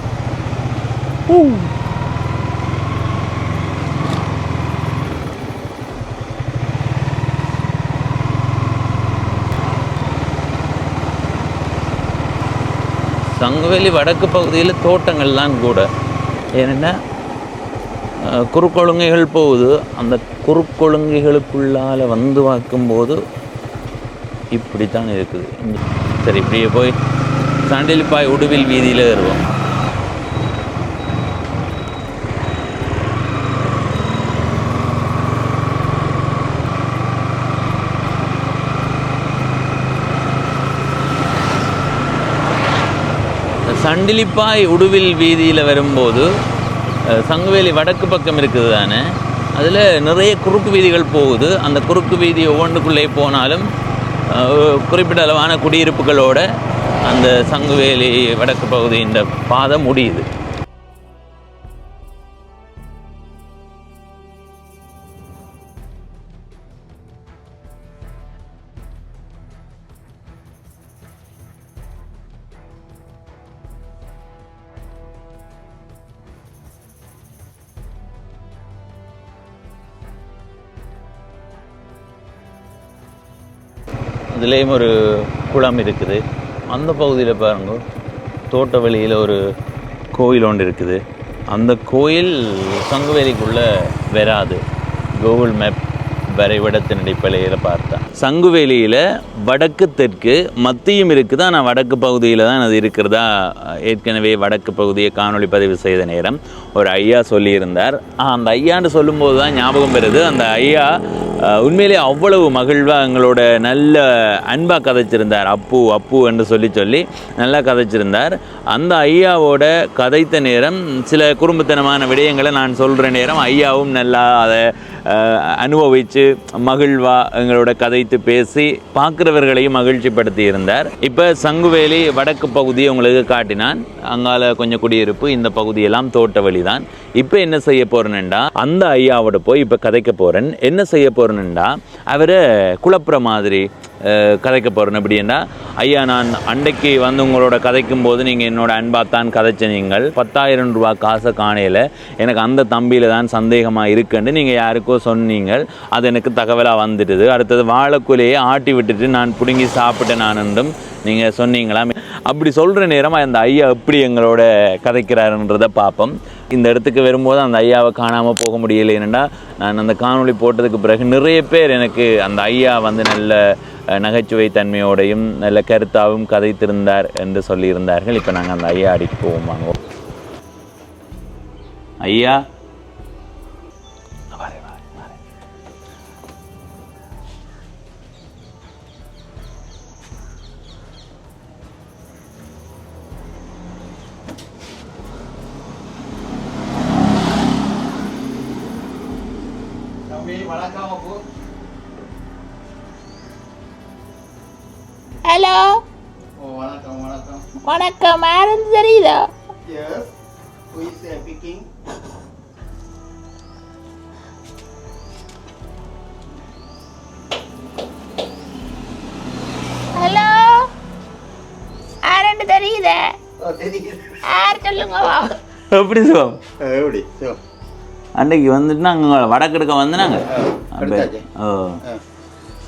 சங்குவேலி வடக்கு பகுதியில் தோட்டங்கள்லாம் கூட. ஏன்னா குறுக்கொழுங்கைகள் போகுது. அந்த குறுக்கொழுங்கைகளுக்குள்ளால் வந்து பார்க்கும்போது இப்படித்தான் இருக்குது. சரி, இப்படியே போய் சாண்டிலிப்பாய் உடுவில் வீதியில் ஏறுவோம். சண்டிலிப்பாய் உடுவில் வீதியில் வரும்போது சங்குவேலி வடக்கு பக்கம் இருக்குது தானே, அதில் நிறைய குறுக்கு வீதிகள் போகுது. அந்த குறுக்கு வீதி ஒவ்வொன்றுக்குள்ளே போனாலும் குறிப்பிட்ட அளவான குடியிருப்புகளோட அந்த சங்குவேலி வடக்கு பகுதியின் பாதை முடியுது. அதுலேயும் ஒரு குளம் இருக்குது. அந்த பகுதியில் பாருங்க, தோட்ட வழியில் ஒரு கோயில் ஒன்று இருக்குது. அந்த கோயில் சங்குவேலிக்குள்ளே வராது. கூகுள் மேப் வரைபடத்தின் அடிப்படையில் பார்த்தா சங்குவேலியில் வடக்கு தெற்கு மத்தியும் இருக்குது. ஆனால் வடக்கு பகுதியில் தான் அது இருக்கிறதா ஏற்கனவே வடக்கு பகுதியை காணொளி பதிவு செய்த நேரம் ஒரு ஐயா சொல்லியிருந்தார். அந்த ஐயான்னு சொல்லும்போது தான் ஞாபகம் வருது, அந்த ஐயா உண்மையிலே அவ்வளவு மகிழ்வாக எங்களோட நல்ல அன்பாக கதைச்சிருந்தார். அப்பு என்று சொல்லி நல்லா கதைச்சிருந்தார். அந்த ஐயாவோட கதைத்த நேரம் சில குறும்புத்தனமான விடயங்களை நான் சொல்கிற நேரம் ஐயாவும் நல்லா அதை அனுபவித்து மகிழ்வா எங்களோட கதைத்து பேசி பார்க்குறவர்களையும் மகிழ்ச்சிப்படுத்தி இருந்தார். இப்போ சங்குவேலி வடக்கு பகுதியை உங்களுக்கு காட்டினான். அங்கால கொஞ்சம் குடியிருப்பு, இந்த பகுதியெல்லாம் தோட்ட வழி தான். இப்போ என்ன செய்ய போகிறேன்டா, அந்த ஐயாவோட போய் இப்போ கதைக்க போகிறேன். என்ன செய்ய போகிறேன்டா, அவரை குழப்புற மாதிரி கதைக்க போகிறேன். அப்படின்னா, ஐயா நான் அன்றைக்கு வந்து உங்களோட கதைக்கும் போது நீங்கள் என்னோட அன்பாத்தான் கதைச்ச, நீங்கள் 10,000 ரூபா காசை காணையில் எனக்கு அந்த தம்பியில் தான் சந்தேகமாக இருக்குன்னு நீங்கள் யாருக்கோ சொன்னீங்க. அது எனக்கு தகவலாக வந்துடுது. அடுத்தது வாழைக்குலையே ஆட்டி விட்டுட்டு நான் பிடுங்கி சாப்பிட்டேன் நான் என்றும் நீங்கள் சொன்னீங்களா. அப்படி சொல்கிற நேரமாக அந்த ஐயா எப்படி எங்களோட கதைக்கிறாருன்றதை பார்ப்போம். இந்த இடத்துக்கு வரும்போது அந்த ஐயாவை காணாமல் போக முடியலை. என்னென்னா, நான் அந்த காணொளி போட்டதுக்கு பிறகு நிறைய பேர் எனக்கு அந்த ஐயா வந்து நல்ல நகைச்சுவை தன்மையோடையும் நல்ல கருத்தாகவும் கதைத்திருந்தார் என்று சொல்லியிருந்தார்கள். இப்போ நாங்கள் அந்த ஐயா அடிக்கு போவோம். வாங்குவோம். ஐயா ஹலோ. வணக்கம். யாருன்னு தெரியுதா? ஹலோ, யாருன்னு தெரியுதா? யார் சொல்லுங்க. எப்படி சொல்லுவோம், எப்படி அன்றைக்கு வந்துட்டு நாங்கள் வடக்கெடுக்க வந்து நாங்கள்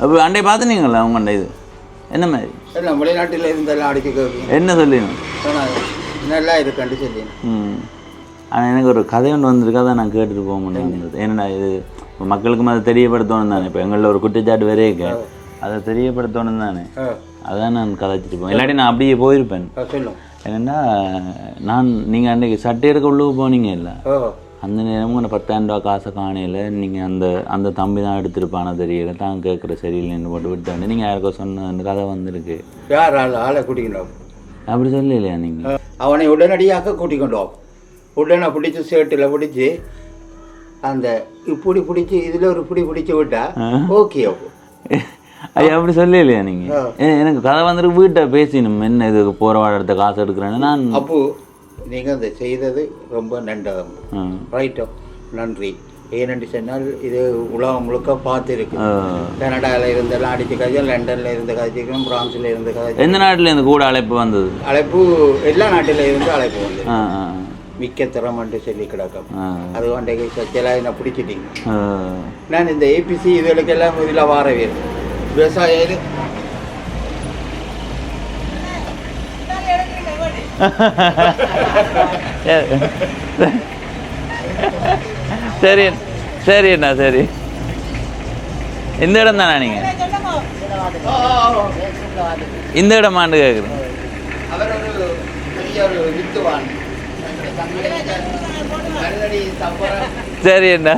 அப்போ அண்டை பார்த்துனீங்களா உங்கள்ட இது என்ன மாதிரி எல்லாம் வெளிநாட்டில் இருந்தெல்லாம் அடிக்க என்ன சொல்லிடணும் நல்லா இருக்குன்னு சொல்லி. ஆனால் எனக்கு ஒரு கதை ஒன்று வந்திருக்கு, அதான் நான் கேட்டுட்டு போக முடியாது. ஏன்னா இது மக்களுக்கும் அதை தெரியப்படுத்தணும் தானே. இப்போ எங்களில் ஒரு குற்றச்சாட்டு வேறே இருக்கு, அதை தெரியப்படுத்தணும் தானே. அதான் நான் கதைச்சிட்டு போவேன். இல்லாட்டி நான் அப்படியே போயிருப்பேன். என்னென்னா, நீங்கள் அன்றைக்கி சட்டை எடுக்க உள்ளே போனீங்க இல்லை, அந்த நேரமும் அந்த 10,000 ரூபா காசை காணையில் நீங்கள் அந்த தம்பி தான் எடுத்திருப்பானா தெரியல, தான் கேட்குற சரியில்லைன்னு போட்டு விட்டாண்டு நீங்கள் யாருக்கோ சொன்ன அந்த கதை வந்திருக்கு. யார் ஆளை கூட்டிக்கிட்டோம் அப்படி சொல்லலையா நீங்கள்? அவனை உடனடியாக கூட்டிக்கொண்டோம். உடனே பிடிச்சி சேட்டில் பிடிச்சி அந்த இப்படி பிடிச்சி இதில் ஒரு பிடிச்சி விட்டா ஓகே. ஐயா அப்படி சொல்லலையா நீங்கள்? எனக்கு கதை வந்துருக்கு, வீட்டை பேசினும் என்ன இதுக்கு போராடத்த காசு எடுக்கிறேன்னு நான். அப்போ நீங்கள் அதை செய்தது ரொம்ப நன்றதம், ரைட்டோ, நன்றி. ஏனென்று சொன்னால் இது உலகம் முழுக்க பார்த்துருக்கு. கனடாவில் இருந்தெல்லாம் அடித்து கதை, லண்டனில் இருந்த கதைச்சிருக்கோம், பிரான்ஸில் இருந்த கதை. எந்த நாட்டில் இருந்து கூட அழைப்பு வந்தது? அழைப்பு எல்லா நாட்டில் இருந்து அழைப்பு வந்தது. மிக்க திறமன்று சொல்லி கிடக்கும். அது கொண்டைக்கு சச்சலாக என்ன பிடிச்சிட்டீங்க. நான் இந்த ஏபிசி இதுகளுக்கெல்லாம் இதில் வாரவே விவசாயம் சரி சரி அண்ணா, சரி. இந்த இடம் தானே நீங்கள்? இந்த இடமாண்டு கேட்குறேன். சரி அண்ணா.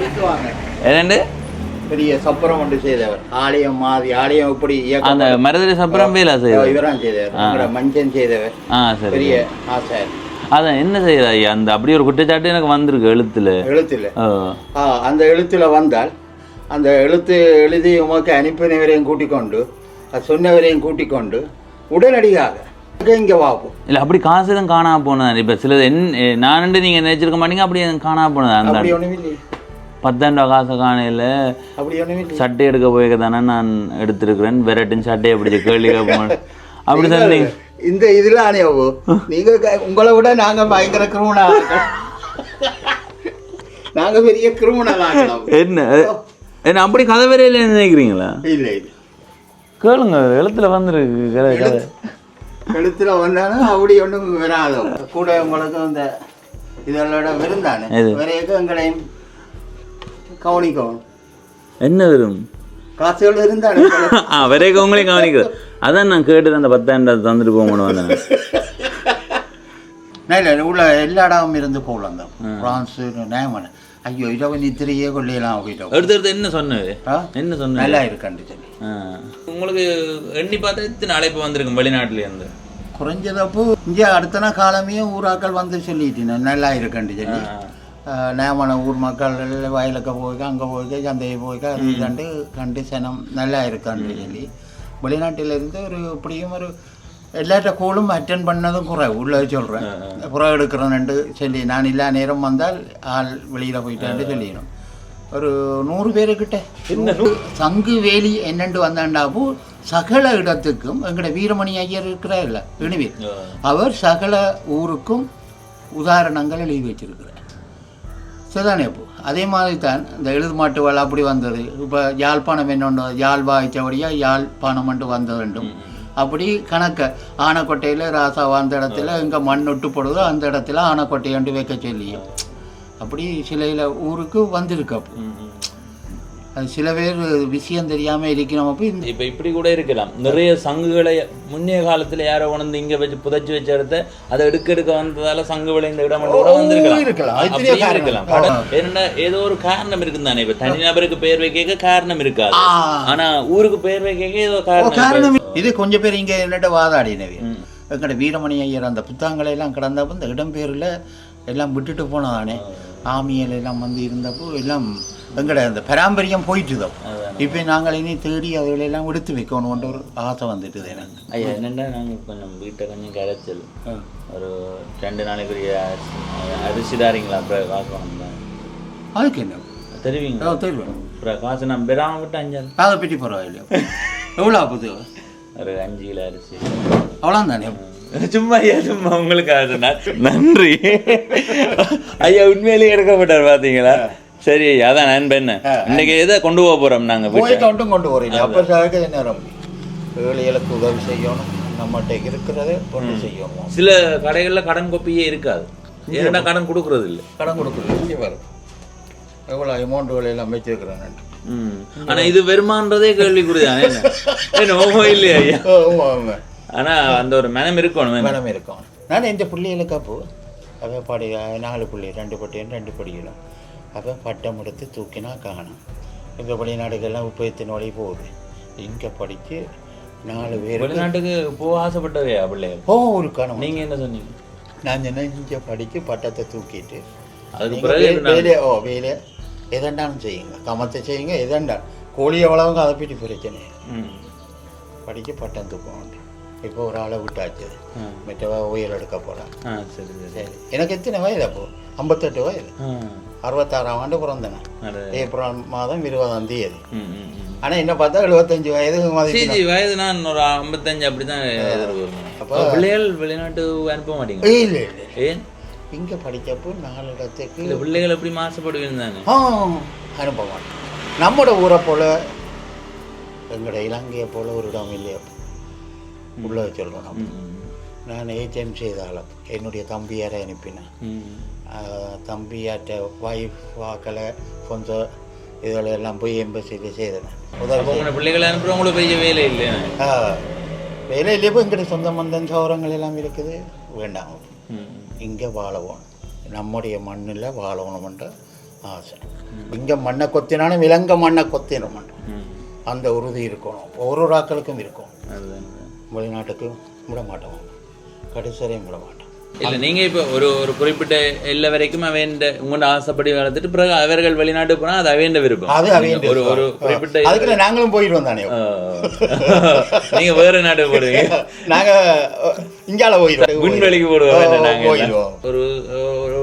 வித்துவாங்க. என்னண்டு பெரிய சப்பரம் ஒன்று செய்தவர். ஆலயம் மாதிரி ஆலயம் இப்படி அந்த மருதடி சப்பரம் வேலை செய்தவர் இவரான் செய்தவர். மஞ்சன் செய்தவர். சரி. பெரிய ஆசார். அதான் என்ன செய்யுது ஐயா அந்த அப்படி ஒரு குற்றச்சாட்டு எனக்கு வந்திருக்கு எழுத்துல. அந்த எழுத்துல வந்தால் அந்த எழுத்து எழுதி உமக்கு அனுப்பினவரையும் கூட்டிக் கொண்டு சொன்னவரையும் கூட்டிக் கொண்டு உடனடியாக இங்க வாப்போம். இல்ல அப்படி காசு தான் காணாம போனது. இப்ப சிலது நான் நீங்க நினைச்சிருக்க மாட்டீங்க, அப்படி காணாம போனது. அந்த 10,000 ரூபா காசை காணையில சட்டை எடுக்க போய்க்க தானே நான் எடுத்திருக்கிறேன். வெரைட்டின்னு சட்டையை பிடிச்ச கேள்வி கேட்போம் அப்படி சொன்னீங்க. இந்த இதுல அணையவோ நீங்க உங்களை விட நாங்க பயங்கர கிருமணா, நாங்க பெரிய கிருமணா. என்ன என்ன அப்படி கதை வேற இல்லை நினைக்கிறீங்களா? இல்ல இல்ல கேளுங்க, எழுத்துல வந்துருக்கு. எழுத்துல வந்தாலும் அப்படி ஒன்றும் வராதோ கூட உங்களுக்கு இந்த இதோட விருந்தானே வரைக்கும் எங்களையும் கவனிக்கணும். என்ன வரும் காசுகள் இருந்தானே வரைக்கும் உங்களையும் கவனிக்கிறது. அதான் நான் கேட்டு அந்த 10,000 தந்துட்டு போகணும் வந்தேன். இல்லை உள்ள எல்லா இடமும் இருந்து போகலாம் தான். பிரான்ஸு நேமன் ஐயோ இரவு நித்திரையே கொள்ளையெல்லாம் போயிட்டோம். எடுத்து என்ன சொன்னது என்ன சொன்ன நல்லா இருக்காண்டு சொல்லி உங்களுக்கு எண்ணி பார்த்தா இத்தனை அழைப்பு வந்திருக்கும் வெளிநாட்டிலேருந்து. குறைஞ்சதப்போ இங்கே அடுத்த நாள் காலமே ஊராக்கள் வந்து சொல்லிட்டு நல்லா இருக்காண்டு சொல்லி நேமன ஊர் மக்கள் வயலுக்கு போய்க்க அங்கே போய்க்க சந்தையை போய்க்க அது கண்டு கண்டு சனம் நல்லா இருக்கான்னு சொல்லி வெளிநாட்டிலேருந்து ஒரு இப்படியும் ஒரு எல்லாட்ட கோலும் அட்டென்ட் பண்ணதும் குறை உள்ள சொல்கிறேன். குறை எடுக்கிறேன்ட்டு சொல்லி நான் இல்லா நேரம் வந்தால் ஆள் வெளியில் போயிட்டான்னு சொல்லிடணும். ஒரு 100 பேருக்கிட்ட சங்கு வேலி என்னென்று வந்தாண்டாப்போ சகல இடத்துக்கும் எங்கட வீரமணி ஐயர் இருக்கிறார் இல்லை இனிமேல் அவர் சகல ஊருக்கும் உதாரணங்கள் எழுதி வச்சிருக்கிறார். சரிதானே? இப்போ அதே மாதிரி தான் இந்த எழுது மாட்டு வேலை அப்படி வந்தது. இப்போ யாழ்ப்பாணம் என்னொன்று யாழ் வாய்ச்சபடியாக யாழ்ப்பாணம் மட்டும் வந்த வேண்டும். அப்படி கணக்க ஆனைக்கொட்டையில் ராசா அந்த இடத்துல இங்கே மண் ஒட்டு போடுதோ அந்த இடத்துல ஆனைக்கொட்டையண்டு வைக்க சொல்லியும் அப்படி சில ஊருக்கு வந்திருக்கு. அப்போ அது சில பேர் விஷயம் தெரியாமல் இருக்கிறோம். அப்போ இப்போ இப்படி கூட இருக்கலாம். நிறைய சங்குகளை முன்னைய காலத்தில் யாரோ உணர்ந்து இங்கே வச்சு புதைச்சி வச்ச இடத்த அதை எடுக்க வந்ததால சங்கு விளைந்த இடம் கூட வந்திருக்கலாம். ஏன்னா ஏதோ ஒரு காரணம் இருக்குன்னு தானே. இப்போ தனிநபருக்கு பெயர் வைக்க காரணம் இருக்காது, ஆனா ஊருக்கு பெயர் வைக்க ஏதோ காரணம். இது கொஞ்சம் பேர் இங்கே என்னட்ட வாதாடினவே எங்கட வீரமணி ஐயர் அந்த புத்தகங்களை எல்லாம் கிடந்தப்போ இந்த இடம்பெயரில் எல்லாம் விட்டுட்டு போனதானே. ஆமியல் எல்லாம் வந்து இருந்தப்போ எல்லாம் எங்கட அந்த பராம்பரியம் போயிட்டுதோ. இப்போ நாங்கள் இனி தேடி அவைகளெல்லாம் எடுத்து வைக்கணுன்ற ஒரு ஆசை வந்துட்டுது எனக்கு. ஐயா என்னென்னா நாங்கள் கொஞ்சம் வீட்டை கொஞ்சம் கரைச்சல் ஒரு 2 நாளைக்குரிய அரிசி தாரிங்களா? அப்புறம் காசு வாங்க அதுக்கு என்ன தெரிவிங்க? தெரியும். அப்புறம் காசு நான் பெறாமல் விட்டு 5 அதை பற்றி பரவாயில்லையா? எவ்வளோ ஆகுது? ஒரு 5 கிலோ அரிசி. அவ்வளோ தானே? சும்மா ஐயா சும்மா உங்களுக்கு நன்றி ஐயா. உண்மையிலேயே எடுக்கப்பட்டார் பார்த்தீங்களா? சரி ஐயா, அதான் நண்பன் இன்னைக்கு எதை கொண்டு போக போகிறோம் நாங்கள் போயிட்டோம் கொண்டு போகிறீங்க. அப்போ சாக நேரம் ஏழைகளுக்கு உதவி செய்யணும், நம்மகிட்ட இருக்கிறத கொண்டு செய்யணும். சில கடைகளில் கடன் கோப்பியே இருக்காது. ஏன்னா கடன் கொடுக்குறது இல்லை. கடன் கொடுக்குறது இங்கே வரும். எவ்வளோ அமௌண்ட்டுகள் எல்லாம் வச்சிருக்கிறேன். ஆனா இது வருமானதே கேள்விக்குறிதான். என்ன இல்லையா ஐயா? ஆனா அந்த ஒரு மனம் இருக்கணும். மனம் இருக்கும். நான் எந்த பிள்ளைகளுக்கு அப்போ அதை படி 4 பிள்ளை 2 பட்டியும் 2 படிகளும் அப்போ பட்டம் எடுத்து தூக்கினா காணும். இப்போ வெளிநாடுகள்லாம் உப்பயத்தின் வழி போகுது. இங்கே படித்து 4 பேர் வெளிநாட்டுக்கு போக ஆசைப்பட்டவையா பிள்ளைகள்? ஒரு காணும். நீங்கள் என்ன சொன்னீங்க? நான் சொன்னேன் இங்கே படித்து பட்டத்தை தூக்கிட்டு அதுக்கு பிறகு வேலை எதண்டாலும் செய்யுங்க, கமத்தை செய்யுங்க, எதண்டா கோழி எவ்வளவுங்க அதை பற்றி பிரச்சனை. படிக்க பட்டம் தூக்கம். இப்போ ஒரு ஆளை விட்டாச்சு, மற்றவா உயர் எடுக்க போகிறான். சரி சரி. எனக்கு எத்தனை வயது? அப்போ 58 வயது. 66ஆம் ஆண்டு பிறந்தேன். ஏப்ரல் மாதம் 20ஆம் தேதி. ஆனால் என்ன பார்த்தா 75 வயது வயது. நான் ஒரு 55 அப்படிதான். அப்போ பிள்ளைகள் வெளிநாட்டு அனுப்ப மாட்டீங்க? இல்லை இல்லை. ஏன்? இங்கே படிக்கப்போ 4 இடத்துக்கு பிள்ளைகள் எப்படி மாசுபடுவீங்க தானே? அனுப்ப மாட்டோம். நம்மளோட ஊரை போல் எங்களோட இலங்கையை போல் ஒரு இடம் இல்லையா உள்ள சொல்கிறோம். நான் HM செய்தாலும் என்னுடைய தம்பியாரை அனுப்பினேன். தம்பியாட்ட வைஃப் வாக்கலை கொஞ்சம் இதில் எல்லாம் போய் எம்பசியில் செய்தேன். பிள்ளைகளை அனுப்புகிறவங்களுக்கு பெரிய வேலை இல்லை. வேலை இல்லையோ எங்கிட்ட சொந்த மந்தன் சௌரங்கள் எல்லாம் இருக்குது. வேண்டாம், இங்கே வாழணும், நம்முடைய மண்ணில் வாழணுமென்ற ஆசை. இங்கே மண்ணை கொத்தினாலும் விலங்க மண்ணை கொத்திட மாட்டோம். அந்த உறுதி இருக்கணும், ஒரு ஆக்களுக்கும் இருக்கும். வெளிநாட்டுக்கு விட மாட்டோம், கடைசி வரையும் விட மாட்டோம். இல்லை நீங்கள் இப்போ ஒரு குறிப்பிட்ட எல்லா வரைக்கும் உங்களோட ஆசைப்படி வளர்த்துட்டு பிறகு அவர்கள் வெளிநாட்டு போனால் அது அவையண்ட விருப்பம். அது அவையண்ட ஒரு குறிப்பிட்ட அதுக்குள்ள நாங்களும் போயிடுவோம் தானே. நீங்கள் வேறு நாடு போடுவீங்க, நாங்கள் இங்கால போயிடுவோம், விண்வெளிக்கு போடுவோம். போயிடுவோம்.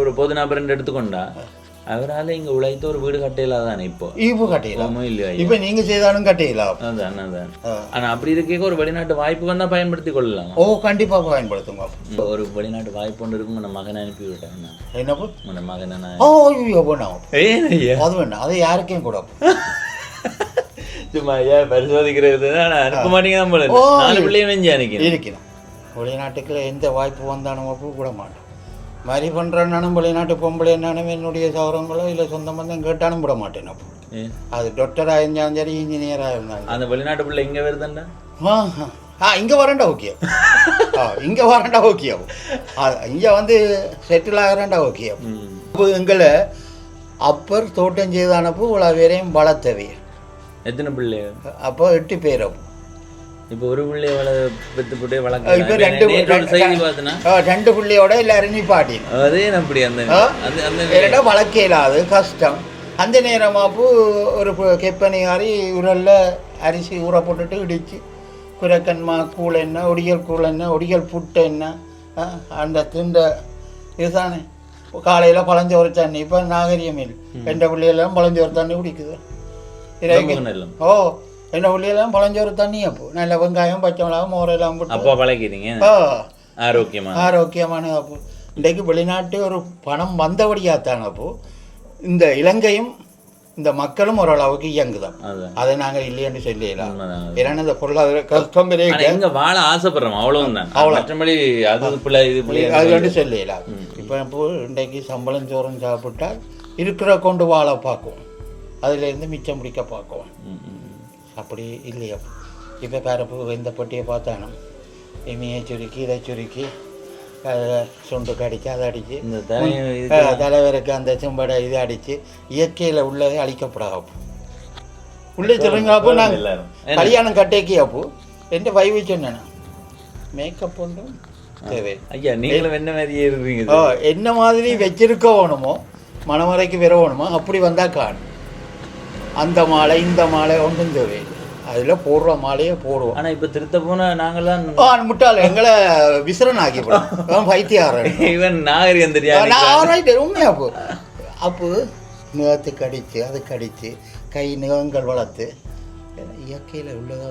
ஒரு பொது நபர் எடுத்துக்கொண்டா அவரால் இங்கே உழைத்து ஒரு வீடு கட்டையில தானே இப்போ கட்டையிலாம் இல்லையா? இப்போ நீங்கள் செய்தாலும் கட்டையிலாம். அதான் அதான். ஆனால் அப்படி இருக்க ஒரு வெளிநாட்டு வாய்ப்பு வந்தால் பயன்படுத்தி கொள்ளலாம். ஓ, கண்டிப்பாக பயன்படுத்துங்க. ஒரு வெளிநாட்டு வாய்ப்பு ஒன்று இருக்கும், உங்கள் மகனை அனுப்பி விட்டேன். என்னப்போ உங்கள் மகனை ஓ வேணாம், அது வேண்டாம், அது யாருக்கும் கூட சும்மா ஐயா பரிசோதிக்கிறது அனுப்ப மாட்டீங்க தான் போல. 4 பிள்ளையும் நெஞ்சு அனுக்கணும் இருக்கணும். வெளிநாட்டுக்குள்ள எந்த வாய்ப்பு வந்தாலும் கூட மாட்டோம். மாதிரி பண்ணுறேன்னாலும் வெளிநாட்டு பொம்பளை என்னாலும் என்னுடைய சௌரங்களோ இல்லை சொந்த பந்தம் கேட்டாலும் விட மாட்டேன். அப்போ அது டாக்டராக இருந்தாலும் சரி, இன்ஜினியராக இருந்தாலும். அந்த வெளிநாட்டு பிள்ளை இங்கே வருதுண்டா இங்கே வரேன்டா ஓகே, இங்கே வரேன்டா ஓகே, இங்கே வந்து செட்டில் ஆகிறேன்டா ஓகே. அப்போ எங்களை அப்பர் தோட்டம் செய்தானப்போ இவ்வளோ பேரையும் வளர்த்தவே. எத்தனை பிள்ளை? அப்போ 8 பேர். அப்போ இப்போ ஒரு பிள்ளைய பெற்று போட்டு வளர்க்க. இப்போ 2 பிள்ளையோட எல்லாரும் நிப்பாட்டி அதே அப்படி அந்த வளர்க்க இல்லாது கஷ்டம். அந்த நேரமாப்போ ஒரு கெப்பனியாரி உரல்ல அரிசி ஊற போட்டுட்டு இடிச்சு குரக்கன்மா கூழ் என்ன, ஒடியல் கூழ் என்ன, ஒடியல் புட்டு என்ன, அந்த திண்ட இதுதானே. காலையில் பழஞ்சோறு தண்ணி. இப்போ நாகரிகம் இல்லை, 2 பிள்ளையெல்லாம் பழஞ்சோறு தண்ணி குடிக்குது. ஓ, 2 பிள்ளையெல்லாம் பழஞ்சோறு தண்ணி. அப்போ நல்ல வெங்காயம் பச்சை மிளகாய் மோரெல்லாம் போட்டு அப்போ பழக்கிறீங்க. ஆரோக்கியமான. அப்போ இன்றைக்கு வெளிநாட்டு ஒரு பணம் வந்தபடியாத்தான். அப்போ இந்த இலங்கையும் இந்த மக்களும் ஓரளவுக்கு இயங்குதான். அதை நாங்கள் இல்லைன்னு சொல்லலாம். ஏன்னா இந்த பொருளாதார கஷ்டம் எங்க வாழ ஆசைப்படுறோம், அவ்வளவுதான். மற்றபடி அது சொல்லலாம். இப்போ இன்றைக்கு சம்பளம் சோறும் சாப்பிட்டால் இருக்கிற கொண்டு வாழ பார்க்கும், அதுலேருந்து மிச்சம் முடிக்க பார்க்கும். அப்படி இல்லையா? இப்போ பேரப்பு இந்த பொட்டியை பார்த்தானோ இமையை சுருக்கி இதை சுருக்கி சுண்டுக்கு அடித்து அதை அடித்து தலைவருக்கு அந்த செம்படை இது அடித்து இயற்கையில் உள்ளதை அழிக்கப்படாது. உள்ளே சொல்லுங்க. அப்போ நாங்கள் கல்யாணம் கட்டைக்கு அப்போ எந்த வைவு சொன்னேன் மேக்கப் ஒன்றும் தேவை. ஐயா நீங்களும் என்ன மாதிரியே இருப்பீங்க. என்ன மாதிரி வச்சிருக்க வேணுமோ, மணமறைக்கு வர வேணுமோ அப்படி வந்தால் காணும். அந்த மாலை இந்த மாலை ஒன்றும் தேவையில்லை, அதில் போடுற மாலையே போடுவோம். ஆனால் இப்போ திருத்த போனால் நாங்கள்லாம் முட்டாள் எங்களை விசிறன் ஆக்கிப்போம். பைத்தியாரன் இவன் நாகரிகம் தெரியாது. உண்மையா? அப்போ நிகத்துக்கு அடித்து அதுக்கு அடித்து கை நிகங்கள் வளர்த்து இயற்கையில் உள்ளதை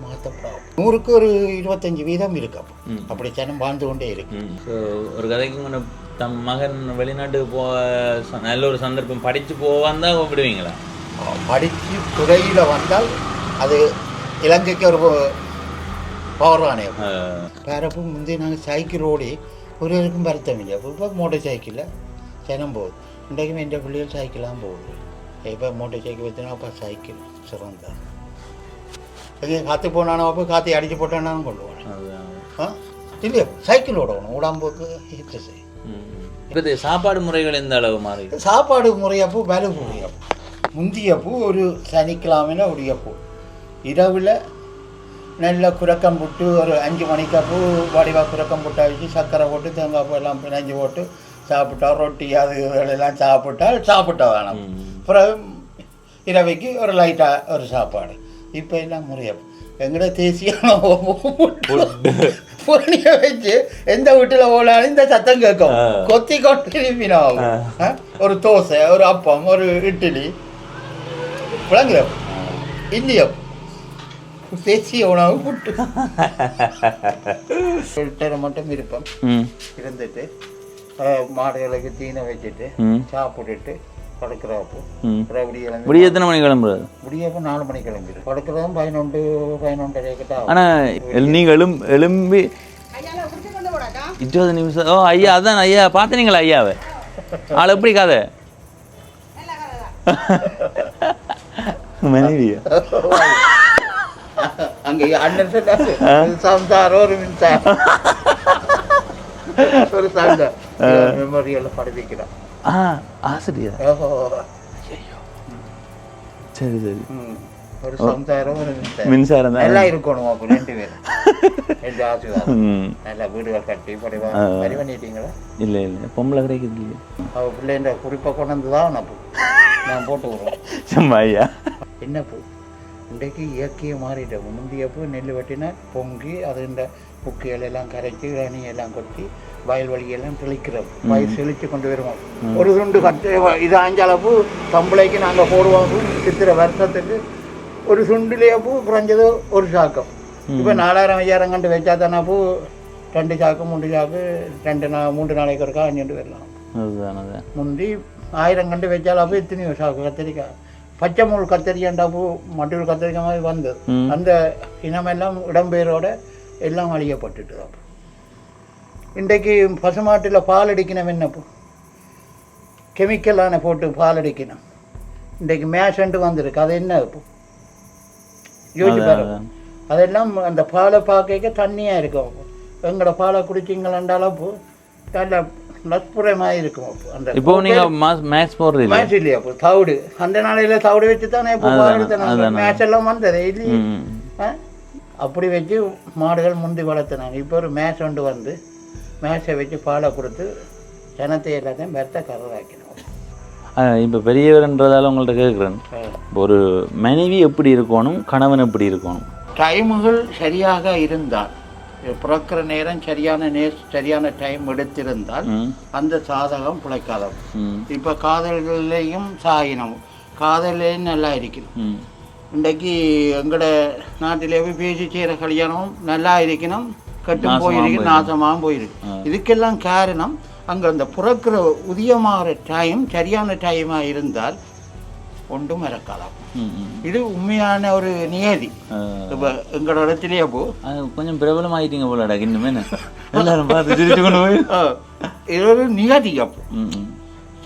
மாற்றப்படாது. 100க்கு ஒரு 25% இருக்கு. அப்படி சனம் வாழ்ந்து கொண்டே இருக்கு. ஒரு கதைக்கு தம் மகன் வெளிநாட்டுக்கு நல்ல ஒரு சந்தர்ப்பம் படித்து போவான் தான் விடுவீங்களா? படித்து துறையில் வந்தால் அது இலங்கைக்கு ஒரு பவரானே. பேரப்பு முந்தைய நாங்கள் சைக்கிள் ஓடி ஒரு இருக்கும் வருத்தம் இல்லை. இப்போ மோட்டர் சைக்கிளில் ஜனம் போகுது. இன்றைக்குமே எந்த பிள்ளைகள் சைக்கிளாக போகுது. இப்போ மோட்டர் சைக்கிள் வச்சுனா அப்போ சைக்கிள் சிறந்தான். எங்கே காற்று போனானோ அப்போ காற்று அடித்து போட்டானாலும் கொள்ளுவானே. இல்லையா? சைக்கிள் ஓடணும், உடம்புக்கு ஹீட்டு செய்யும். இப்போ சாப்பாடு முறைகள் எந்த அளவு மாறி? சாப்பாடு முறையப்போ வேலை முடியப்போ முந்தியப்போ ஒரு சனிக்கிழமையில உடையப்போ இரவில் நல்ல குரக்கம் போட்டு ஒரு 5 மணிக்கப்போ வடிவாக குரக்கம் போட்டு வச்சு சர்க்கரை போட்டு தேங்காய் பூ எல்லாம் பிணைஞ்சி போட்டு சாப்பிட்டா ரொட்டி அது எல்லாம் சாப்பிட்டா வேணும். அப்புறம் இரவைக்கு ஒரு லைட்டாக ஒரு சாப்பாடு. இப்போ எல்லாம் முறையப்போ எங்கட தேசியான பொருணியை வச்சு எந்த வீட்டில் போனாலும் இந்த சத்தம் கேட்கும். கொத்தி கொட்டி திரும்பினாவும் ஒரு தோசை, ஒரு அப்பம், ஒரு இட்லி விளங்குற இந்தியம் தேசிய உணவு புட்டு மட்டும் இருப்போம். இருந்துட்டு மாடுகளுக்கு தீனை வச்சுட்டு சாப்பிட்டுட்டு படுக்கிறப்போ விடிய எத்தனை மணி கிளம்புறது? விடியப்போ 4 மணி கிளம்பிடு. படுக்கிறதும் 11-11:30 கிட்ட. ஆனால் நீங்கள் எழும்பி 20 நிமிஷம். ஓ ஐயா, அதான் ஐயா பார்த்தீங்களா ஐயாவை? ஆள் எப்படி கதை மனைவியா? அங்கே அண்ணன் சம்சாரம் ஒரு மின்சாரம் ஒரு சார்ந்த மெமோரியெல்லாம் படிப்பிக்கிறான். ஆசிரியர். ஓஹோ. சரி சரி. ஒரு சம்சாரம் ஒரு மின்சாரம் தான் நல்லா இருக்கணும் அப்போ 2 பேரும். எந்த ஆசீர்வாதம். நல்லா வீடுகள் கட்டி பரி பண்ணிட்டீங்களா? இல்லை இல்லை பொம்பளை கிடைக்குது இல்லையா? அவள் பிள்ளைன்ற குறிப்பாக கொண்டு வந்து தான் அப்போ நான் போட்டு விடுறோம். சும்மா ஐயா. என்ன பூ இன்றைக்கு இயற்கையை மாறிட்டோம். முந்தையப்போ நெல் வெட்டினா பொங்கி அது இந்த புக்கைகள் எல்லாம் கரைச்சி இளநியெல்லாம் கொட்டி வயல்வெளியெல்லாம் தெளிக்கிறோம். வயல் செழித்து கொண்டு வருவோம். ஒரு துண்டு இது 5 அளவு தம்பளைக்கு நாங்கள் போடுவோம். சித்திரை வருஷத்துக்கு ஒரு சுண்டுலேயே பூ குறைஞ்சது ஒரு சாக்கம். இப்போ 4000 5000 கண்டு வச்சா தானே பூ 2 சாக்கு 3 சாக்கு 3 நாளைக்கு இருக்கா 5 வரலாம். முந்தி 1000 கண்டு வச்சாலும் அப்போ எத்தனையோ சாக்கு கத்திரிக்காய். பச்சை முள் கத்திரிக்காண்டா பூ மற்றொரு கத்திரிக்காய் மாதிரி வந்தது. அந்த இனமெல்லாம் இடம்பெயரோட எல்லாம் அழியப்பட்டுட்டு தான். இன்றைக்கு பசுமாட்டில் பால் அடிக்கணும். என்னப்போ கெமிக்கலான போட்டு பால் அடிக்கணும். இன்றைக்கு மேஷன்ட்டு வந்திருக்கு. அது என்ன இப்போ யோசிச்சு பாருங்க. அதெல்லாம் அந்த பாலை பார்க்க தண்ணியாக இருக்கும். எங்களோட பாலை குடிச்சிங்களாண்டாலும் அப்போ நல்ல நட்புறமாக இருக்கும். அப்போ அந்த இப்போ நீங்கள் மேட்ச் போடுறது மேட்ச் இல்லையா? அப்போ தவிடு அந்த நாளையில் தவிடு வச்சு தானே இப்போ பால் எடுத்தாங்க. மேட்ச் எல்லாம் வந்தது இல்லையே. அப்படி வச்சு மாடுகள் முந்தி வளர்த்துனாங்க. இப்போ ஒரு மேட்ச் கொண்டு வந்து மேட்சை வச்சு பாலை கொடுத்து ஜனத்தை எல்லாத்தையும் பெருத்த கரராக்கணும். இப்போ பெரியவர்ன்றதால உங்கள்கிட்ட கேட்குறேன், ஒரு மனைவி எப்படி இருக்கணும், கணவன் எப்படி இருக்கணும்? டைமுகள் சரியாக இருந்தால், பிறக்கிற நேரம் சரியான டைம் எடுத்திருந்தால் அந்த சாதகம் பிழைக்காதம். இப்போ காதல்களையும் சாயினம், காதலையும் நல்லா இருக்கணும். இன்றைக்கு எங்களோட நாட்டிலே போய் பேசி செய்கிற கல்யாணம் நல்லா இருக்கணும், கட்டும் போயிருக்கு, நாசமாகவும் போயிருக்கு. இதுக்கெல்லாம் காரணம் அங்கே அந்த பிறக்கிற உதயமாகிற டைம் சரியான டைமாக இருந்தால் ஒன்றும் இறக்கலாம். இது உண்மையான ஒரு நியதி. இப்போ எங்களோட இடத்துலேயே கொஞ்சம் பிரபலமாயிட்டீங்க போல இன்னுமே எல்லாரும் பார்த்து சிரிச்சு கொண்டு போய் இது ஒரு நியதி. அப்போ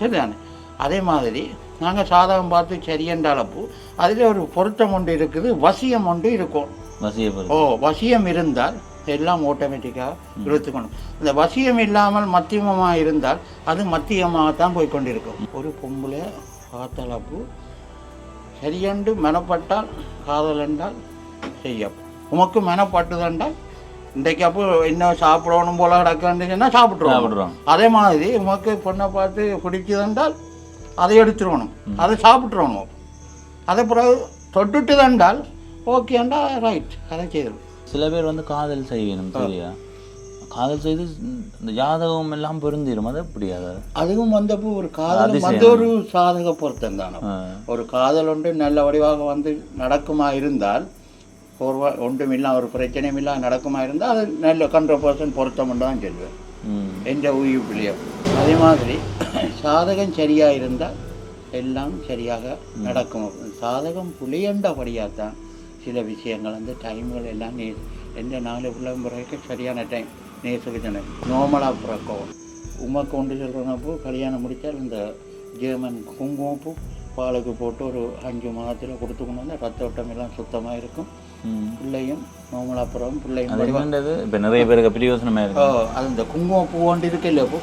சரிதானே? அதே மாதிரி நாங்கள் சாதகம் பார்த்து சரியென்றாலப்போ அதில் ஒரு பொருத்தம் ஒன்று இருக்குது, வசியம் ஒன்று இருக்கும். வசியம் இருந்தால் எல்லாம் ஆட்டோமேட்டிக்காக இழுத்துக்கணும். இந்த வசியம் இல்லாமல் மத்தியமமாக இருந்தால் அது மத்தியமாகத்தான் போய் கொண்டிருக்கும். ஒரு பொம்பளை காத்தளப்பு சரியென்று மெனப்பட்டால் காதல் என்றால் செய்யும். உமக்கு மெனப்பட்டுதென்றால் இன்றைக்கு அப்போ இன்னும் சாப்பிடணும் போல கிடக்குன்னா சாப்பிட்ருவோம். அதே மாதிரி உமக்கு பொண்ணை பார்த்து பிடிக்குதென்றால் அதை எடுத்துருவணும், அதை சாப்பிட்ருவணும். அதை பிறகு தொட்டுட்டு தண்டால் ஓகேண்டா ரைட், அதை செய்திடும். சில பேர் வந்து காதல் செய்யணும், சரியா? காதல் செய்து இந்த ஜாதகம் எல்லாம் பொருந்திடும், அது எப்படியாது? அதுவும் வந்தப்போ ஒரு காதல் வந்து ஒரு சாதக பொருத்தம் தானே. ஒரு காதல் ஒன்று நல்ல வடிவாக வந்து நடக்குமா இருந்தால், ஒன்றும் இல்லை ஒரு பிரச்சனையும் இல்லை நடக்குமா இருந்தால் அது நல்ல 100% பொருத்தம் தான் சொல்வேன் என்ற ஊழிப்பிள்ளையோ. அதே மாதிரி சாதகம் சரியாக இருந்தால் எல்லாம் சரியாக நடக்கும். சாதகம் புளியண்டபடியாக தான் சில விஷயங்கள் வந்து டைம்கள் எல்லாம் எந்த 4 பிள்ளை பிறகு சரியான டைம் நேசுக்கு நார்மலாக பிறக்கும். உமக்கு கொண்டு சொல்கிறப்போ கல்யாணம் முடித்தால் இந்த ஜெர்மன் குங்குமப்பூ பாலுக்கு போட்டு ஒரு 5 மாதத்தில் கொடுத்துக்கணும். வந்து ரத்த ஓட்டம் எல்லாம் சுத்தமாக இருக்கும். பிள்ளையும் நார்மலாக பிறகும் பிள்ளையும் இப்போ நிறைய பேருக்கு பிரியோசனமாக இருக்கும். அது இந்த குங்குமப்பூ ஒன்று இருக்கு இல்லை, இப்போ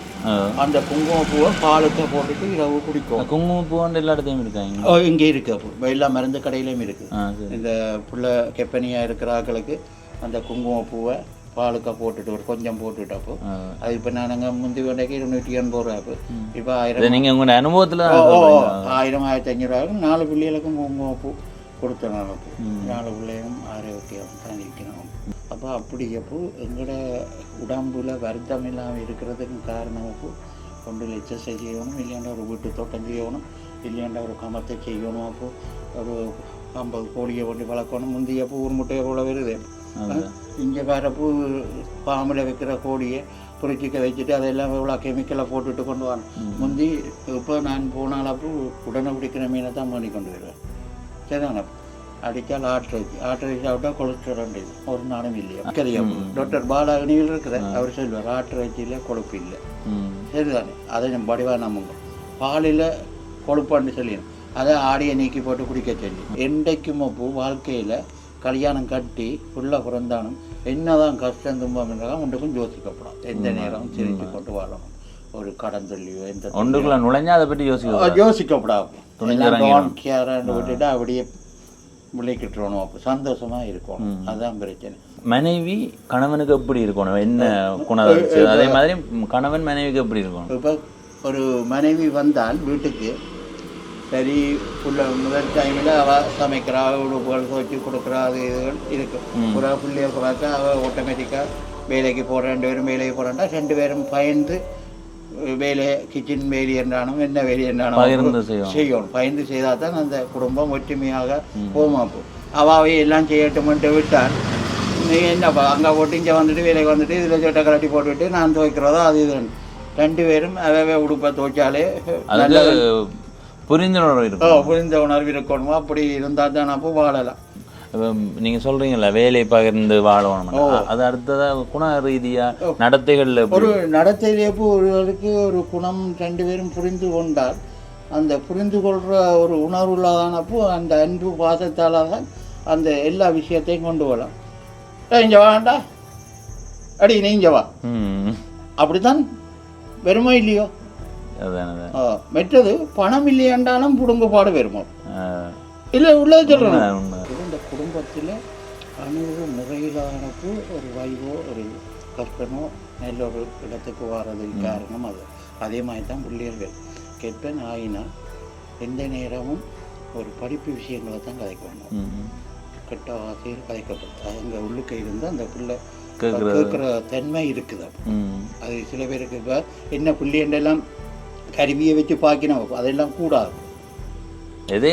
அந்த குங்குமப்பூவை பாலுக்கு போட்டுட்டு இரவு குடிக்கும். குங்குமப்பூ வந்து எல்லா இடத்தையும் இருக்காங்க, இங்கே இருக்குது. அப்போ எல்லா மருந்து கடையிலையும் இருக்குது. இந்த பிள்ளை கெப்பனியாக இருக்கிற ஆக்களுக்கு அந்த குங்குமப்பூவை பாலுக்கா போட்டுட்டு ஒரு கொஞ்சம் போட்டுட்டப்போ அது இப்போ நாங்கள் முந்தி வேண்டைக்கு 280 ரூபா. இப்போ 1000. நீங்கள் உங்களோட அனுபவத்தில் 1000 1500 4 பிள்ளைகளுக்கும் குங்குமப்பூ கொடுத்தனால 4 பிள்ளையும் ஆரோக்கியம் தான் இருக்கணும். அப்போ அப்படி அப்போ எங்களோட உடம்புல வருத்தம் இல்லாமல் இருக்கிறதுக்கு காரணம் அப்போ ஒன்றில் எக்ஸசைஸ் செய்யணும், இல்லையாண்டா ஒரு வீட்டு தோட்டம் செய்யணும், இல்லையாண்டா ஒரு கமத்தை செய்யணும். அப்போ ஒரு 50 கோழியை கொண்டு வளர்க்கணும். முந்தையப்போ ஊர் முட்டையை போல வருது. இங்கே வேறப்போ பாம்பில் வைக்கிற கோழியை பொறிச்சிக்க வச்சுட்டு அதெல்லாம் எவ்வளோ கெமிக்கலை போட்டுட்டு கொண்டு வரணும். முந்தி இப்போ நான் போனாலப்போ உடனே பிடிக்கிற மீனை தான் பண்ணி கொண்டு வருவேன். சரிதானே? அடித்தால் ஆட்டிறைச்சி சாப்பிட்டா கொலஸ்ட்ரால் ஒரு நாளும் இல்லையா? சரியாப்போ டாக்டர் பாலாகனியில் இருக்கிற அவர் சொல்வார் ஆட்டிறைச்சியில் கொழுப்பு இல்லை. சரிதானே? அதை நம்ம வடிவாக நம்புங்க. பாலில் கொழுப்பான்னு சொல்லிடணும். அதை ஆடியை நீக்கி போட்டு குடிக்க சொல்லி என்றைக்கும் அப்போ வாழ்க்கையில் கல்யாணம் கட்டி உள்ள பிறந்தாலும் என்னதான் கஷ்டம் துன்பம் என்றாலும் ஒன்றுக்கும் யோசிக்கப்படாது. எந்த நேரம் சிரித்து கொண்டு வாழணும். ஒரு கடந்தொல்லியோ எந்த ஒன்றுக்குள்ள நுழைஞ்சா அதை பற்றி யோசிக்கப்படாது. துணிஞ்சு கேரண்டு விட்டுட்டு அப்படியே விளைக்கிட்டுறணும். அப்போ சந்தோஷமா இருக்கும். அதுதான் பிரச்சனை. மனைவி கணவனுக்கு எப்படி இருக்கணும், என்ன குணம், அதே மாதிரி கணவன் மனைவிக்கு எப்படி இருக்கணும்? இப்போ ஒரு மனைவி வந்தால் வீட்டுக்கு சரி முதல் டைமில் அவள் சமைக்கிறா, உடுப்புகள் துவச்சி கொடுக்குறா, அது இதுகள் இருக்கும். ஒரு பிள்ளைகளுக்கு பார்த்தா அவள் ஆட்டோமேட்டிக்காக வேலைக்கு போகிற 2 பேரும் வேலைக்கு போகிறாண்டா 2 பேரும் பயந்து வேலை கிச்சன் வேலி என்றாலும் என்ன வேலி என்றாலும் செய்யணும். பயந்து செய்தால் தான் அந்த குடும்பம் ஒற்றுமையாக போமாப்போம். அவாவே எல்லாம் செய்யட்டும்ட்டு விட்டால் நீங்கள் என்னப்பா அங்கே போட்டு இங்கே வந்துட்டு வேலைக்கு வந்துட்டு இதில் சட்டை கலட்டி போட்டுவிட்டு நான் துவைக்கிறதோ அது இது 2 பேரும் அவே உடுப்பை துவைச்சாலே நல்ல புரிந்துணர்வு இருக்கும். புரிந்த உணர்வு இருக்கணுமோ. அப்படி இருந்தால் தான் அப்போ வாழலாம். நீங்கள் சொல்கிறீங்களா வேலை பகிர்ந்து வாழணும், அது அடுத்ததாக குண ரீதியாக நடத்தைகளில் ஒரு நடத்தையிலேப்போ ஒருவருக்கு ஒரு குணம் 2 பேரும் புரிந்து கொண்டால் அந்த புரிந்து கொள்கிற ஒரு உணர்வுள்ளதானப்போ அந்த அன்பு பாசத்தால் தான் அந்த எல்லா விஷயத்தையும் கொண்டு வரலாம். இங்கே வாண்டா அடி நீ இங்கே வா, அப்படித்தான் வருமா இல்லையோ? மற்றது பணம் இல்லையாண்டாலும் புடுங்குபாடு வருமோ இல்லை உள்ளது சொல்கிறேன். இந்த குடும்பத்தில் அணுகு முறையிலானப்போ ஒரு வைவோ ஒரு கற்பனோ நல்ல ஒரு இடத்துக்கு வர்றதுக்கு காரணம் அது. அதே மாதிரி தான் பிள்ளைகள் கெப்பன் ஆயினா எந்த நேரமும் ஒரு படிப்பு விஷயங்களை தான் கதைக்கணும். கெட்ட ஆசையில் கதைக்கப்படும். அங்கே உள்ளுக்க இருந்து அந்த பிள்ளை கேட்குற தன்மை இருக்குது. அது சில பேருக்கு இப்போ என்ன பிள்ளைண்டெல்லாம் கருவியை வச்சு பார்க்கணும், அதெல்லாம் கூடாது. இதா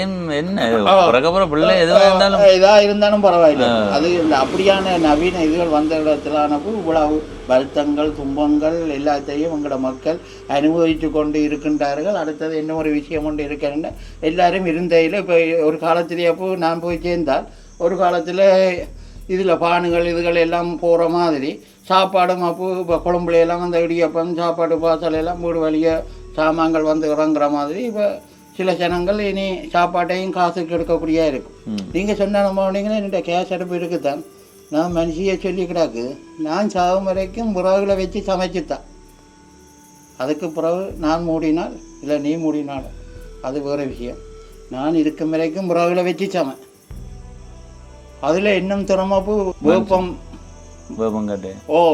இருந்தாலும் பரவாயில்லை. அது இந்த அப்படியான நவீன இதுகள் வந்த இடத்துலானப்போ இவ்வளவு வருத்தங்கள் துன்பங்கள் எல்லாத்தையும் உங்களோட மக்கள் அனுபவித்து கொண்டு இருக்கின்றார்கள். அடுத்தது என்ன ஒரு விஷயம் கொண்டு இருக்கிறேன் எல்லாரும் இருந்தையில் இப்போ ஒரு காலத்திலேயே அப்போ நான் போய் சேர்ந்தால் ஒரு காலத்தில் இதில் பானுகள் இதுகள் எல்லாம் போகிற மாதிரி சாப்பாடும் அப்போ இப்போ குழம்புலையெல்லாம் அந்த இடியப்பம் சாப்பாடு பாசலையெல்லாம் வீடு வழிய சாமான்கள் வந்து இறங்குற மாதிரி இப்போ சில ஜனங்கள் இனி சாப்பாட்டையும் காசுக்கு எடுக்கக்கூடியா இருக்கும். நீங்கள் சொன்ன போனீங்கன்னா என்னோட கேஸ் அடுப்பு இருக்குதான், நான் மனுஷியை சொல்லி கிடாக்கு நான் சாகும் வரைக்கும் புறவுகளை வச்சு சமைச்சுத்தான். அதுக்கு பிறகு நான் மூடினால் இல்லை நீ மூடினாலும் அது வேறு விஷயம். நான் இருக்கும் வரைக்கும் புறவுகளை வச்சு சமை. அதில் இன்னும் திறமாப்பு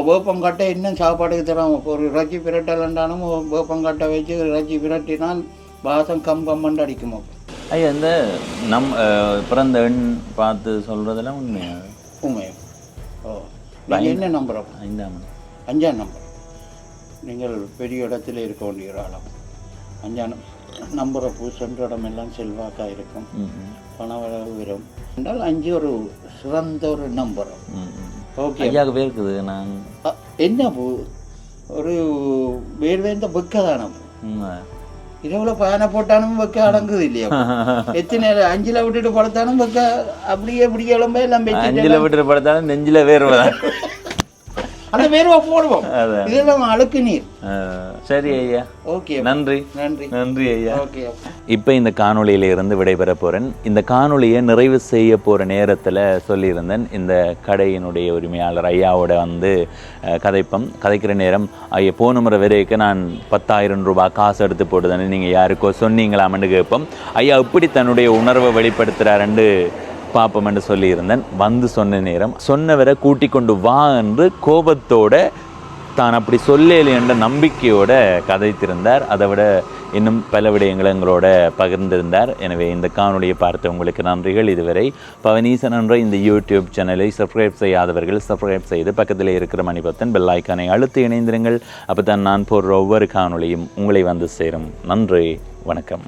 வேப்பங்கட்டை இன்னும் சாப்பாடுக்கு திறமை. ஒரு இறைச்சி பிரட்டலண்டாலும் வேப்பங்கட்டை வச்சு இறைச்சி பிரட்டினால் வாசம் கம்மண்டு அடிக்குமா? ஐயா இந்த பிறந்த எண் பார்த்து சொல்கிறதெல்லாம் உண்மையா? உண்மையா? நீங்கள் என்ன நம்பர்? 5ஆம் நம்பர். நீங்கள் பெரிய இடத்துல இருக்க வேண்டிய ஆளாம். 5ஆம் நம்பரை சென்ற இடமெல்லாம் செல்வாக்காக இருக்கும், பணவரவு வரும் என்றால் 5 ஒரு சிறந்த ஒரு நம்பர். ஓகே ஐயாவுக்கு இருக்குது. நான் என்ன ஒரு வேர்வேந்த வெக்க தானே இரவுல பயணம் போட்டாலும் வைக்க அடங்குது இல்லையா? எத்தனை 5ல் விட்டுட்டு படுத்தாலும் வைக்க அப்படியே இப்படி கிளம்ப எல்லாம் 5ல் விட்டுட்டு படுத்தாலும் நெஞ்சில் வேர்வைதான். அந்த வேர்வை போடுவோம். இதெல்லாம் அழுக்கு நீர். சரி ஐயா, ஓகே, நன்றி நன்றி நன்றி ஐயா. ஓகே. இப்போ இந்த காணொளியில இருந்து விடைபெற போகிறேன். இந்த காணொளியை நிறைவு செய்ய போகிற நேரத்தில் சொல்லியிருந்தேன் இந்த கடையினுடைய உரிமையாளர் ஐயாவோட வந்து கதைக்கிற நேரம் ஐயா போன முறை வரைக்கும் நான் 10,000 ரூபாய் காசு எடுத்து போட்டுதானே நீங்கள் யாருக்கோ சொன்னீங்களாமன்னு கேட்போம். ஐயா இப்படி தன்னுடைய உணர்வை வெளிப்படுத்துகிறாருன்னு பார்ப்போம் என்று சொல்லியிருந்தேன். வந்து சொன்ன நேரம் சொன்னவரை கூட்டிக் கொண்டு வா என்று கோபத்தோட தான் அப்படி சொல்லலை என்ற நம்பிக்கையோட கதைத்திருந்தார். அதை விட இன்னும் பல விடயங்களை எங்களோட பகிர்ந்திருந்தார். எனவே இந்த காணொலியை பார்த்த உங்களுக்கு நன்றிகள். இதுவரை பவனீசன் என்ற இந்த யூடியூப் சேனலை சப்ஸ்கிரைப் செய்யாதவர்கள் சப்ஸ்கிரைப் செய்து பக்கத்தில் இருக்கிற மணிபத்தன் பெல் ஐக்கானை அழுத்தி இணைந்திருங்கள். அப்போ தான் நான் போடுற ஒவ்வொரு காணொலியும் உங்களை வந்து சேரும். நன்றி, வணக்கம்.